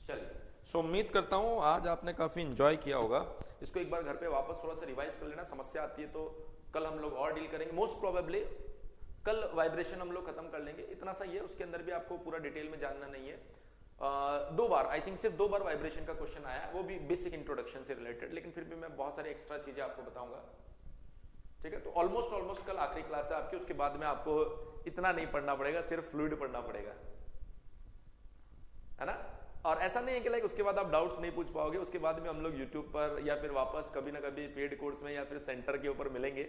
चलिए, सो उम्मीद करता हूं आज आपने काफी इंजॉय किया होगा। इसको एक बार घर पे वापस थोड़ा सा रिवाइज कर लेना, समस्या आती है तो कल हम लोग और डील करेंगे। मोस्ट प्रोबेबली कल वाइब्रेशन हम लोग खत्म कर लेंगे, इतना सा ही है, उसके अंदर भी आपको पूरा डिटेल में जानना नहीं है। दो बार, आई थिंक सिर्फ 2 बार वाइब्रेशन का क्वेश्चन आया, वो भी बेसिक इंट्रोडक्शन से रिलेटेड, लेकिन फिर भी मैं बहुत सारी एक्स्ट्रा चीजें आपको बताऊंगा। ठीक है, तो ऑलमोस्ट कल आखिरी क्लास है आपकी, उसके बाद में आपको इतना नहीं पढ़ना पड़ेगा, सिर्फ फ्लूइड पढ़ना पड़ेगा, है ना। और ऐसा नहीं है कि लाइक उसके बाद आप डाउट्स नहीं पूछ पाओगे, उसके बाद में हम लोग यूट्यूब पर या फिर वापस कभी ना कभी पेड कोर्स में या फिर सेंटर के ऊपर मिलेंगे,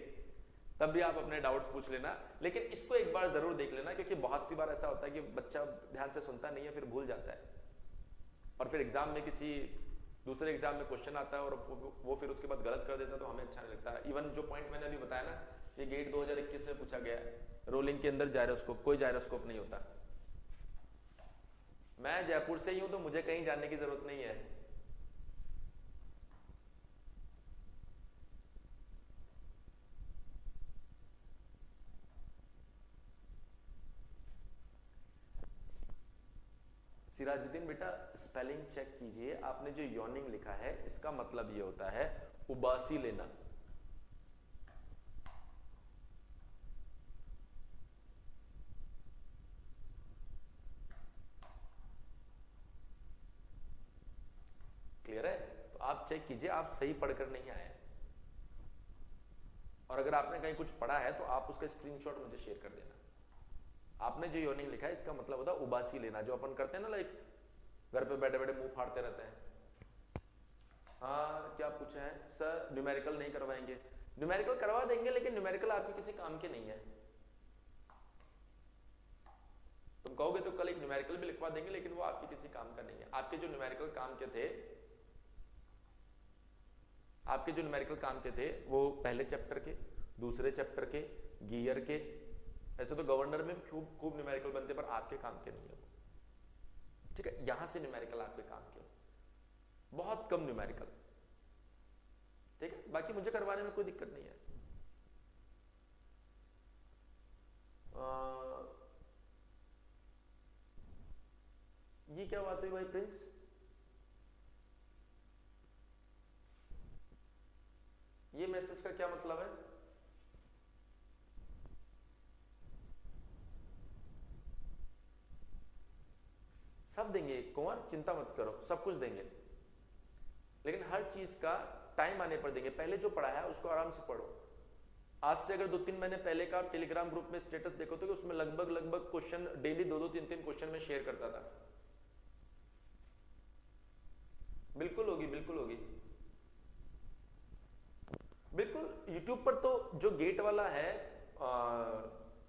तब भी आप अपने डाउट्स पूछ लेना। लेकिन इसको एक बार जरूर देख लेना, क्योंकि बहुत सी बार ऐसा होता है कि बच्चा ध्यान से सुनता नहीं है, फिर भूल जाता है, और फिर एग्जाम में किसी दूसरे एग्जाम में क्वेश्चन आता है और वो फिर उसके बाद गलत कर देता है, तो हमें अच्छा नहीं लगता है। इवन जो पॉइंट मैंने अभी बताया ना, ये गेट 2021 में पूछा गया है, रोलिंग के अंदर जायरोस्कोप, कोई जायरोस्कोप नहीं होता। मैं जयपुर से ही हूं तो मुझे कहीं जाने की जरूरत नहीं है। सिराजुद्दीन बेटा, स्पेलिंग चेक कीजिए, आपने जो यॉर्निंग लिखा है इसका मतलब ये होता है उबासी लेना। क्लियर है? तो आप चेक कीजिए आप सही पढ़कर नहीं आए, और अगर आपने कहीं कुछ पढ़ा है तो आप उसका स्क्रीनशॉट मुझे शेयर कर देना। आपने जो योनिंग लिखा है इसका मतलब होता है उबासी लेना, जो अपन करते हैं ना, लाइक घर पे बैठे बैठे मुंह फाड़ते रहते हैं। हाँ क्या पूछा है सर? न्यूमेरिकल नहीं करवाएंगे? न्यूमेरिकल करवा देंगे, लेकिन न्यूमेरिकल आपके किसी काम के नहीं है। तुम कहोगे तो कल एक न्यूमेरिकल भी लिखवा देंगे, लेकिन वो आपके किसी काम का नहीं है। आपके जो न्यूमेरिकल काम के थे, आपके जो न्यूमेरिकल काम के थे वो पहले चैप्टर के, दूसरे चैप्टर के, गियर के, ऐसे तो गवर्नर में खूब खूब न्यूमेरिकल बनते, पर आपके काम के नहीं है वो। ठीक है, यहां से न्यूमेरिकल आपके काम के, बहुत कम न्यूमेरिकल। ठीक है, बाकी मुझे करवाने में कोई दिक्कत नहीं है। ये क्या बात हुई भाई प्रिंस? ये मैसेज का क्या मतलब है? सब देंगे कुंवर, चिंता मत करो, सब कुछ देंगे, लेकिन हर चीज का टाइम आने पर देंगे। पहले जो पढ़ा है उसको आराम से पढ़ो। आज से अगर 2-3 महीने पहले का टेलीग्राम ग्रुप में स्टेटस देखो तो उसमें लगभग क्वेश्चन डेली 2-2, 3-3 क्वेश्चन में शेयर करता था। बिल्कुल होगी, बिल्कुल होगी, बिल्कुल। यूट्यूब पर तो जो गेट वाला है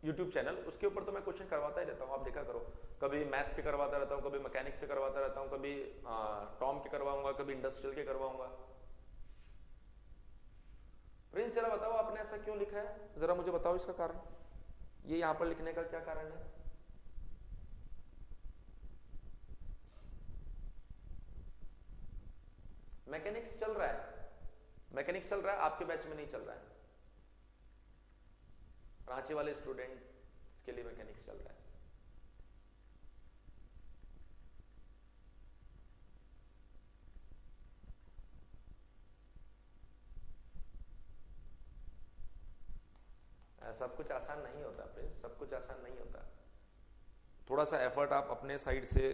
यूट्यूब चैनल, उसके ऊपर तो मैं क्वेश्चन करवाता ही रहता हूँ, आप देखा करो। कभी मैथ्स के करवाता रहता हूँ, कभी मैकेनिक्स के करवाता रहता हूँ, कभी टॉम के करवाऊंगा, कभी इंडस्ट्रियल के करवाऊंगा। प्रिंस जरा बताओ आपने ऐसा क्यों लिखा है, जरा मुझे बताओ इसका कारण, ये यहां पर लिखने का क्या कारण है? मैकेनिक्स चल रहा है, मैकेनिक्स चल रहा है, आपके बैच में नहीं चल रहा है। रांची वाले स्टूडेंट के लिए मैकेनिक्स चल रहा है। सब कुछ आसान नहीं होता प्रिंस, सब कुछ आसान नहीं होता। थोड़ा सा एफर्ट आप अपने साइड से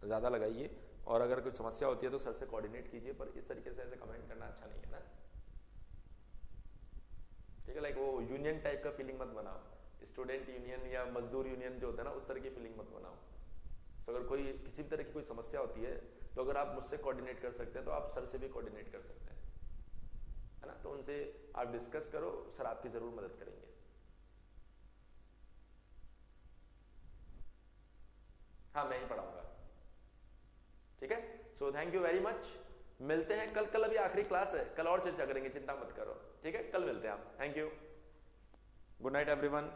ज्यादा लगाइए, और अगर कुछ समस्या होती है तो सर से कोऑर्डिनेट कीजिए, पर इस तरीके से ऐसे कमेंट करना अच्छा नहीं है ना, ठीक है। लाइक वो यूनियन टाइप का फीलिंग मत बनाओ, स्टूडेंट यूनियन या मजदूर यूनियन जो होता है ना, उस तरह की फीलिंग मत बनाओ। तो अगर कोई किसी भी तरह की कोई समस्या होती है तो अगर आप मुझसे कोऑर्डिनेट कर सकते हैं तो आप सर से भी कोऑर्डिनेट कर सकते हैं, है ना। तो उनसे आप डिस्कस करो, सर आपकी जरूर मदद करेंगे। हाँ, मैं ही पढ़ाऊंगा, ठीक है। So thank you very much, मिलते हैं कल। कल अभी आखिरी क्लास है, कल और चर्चा करेंगे, चिंता मत करो, ठीक है। कल मिलते हैं आप, thank you, good night everyone.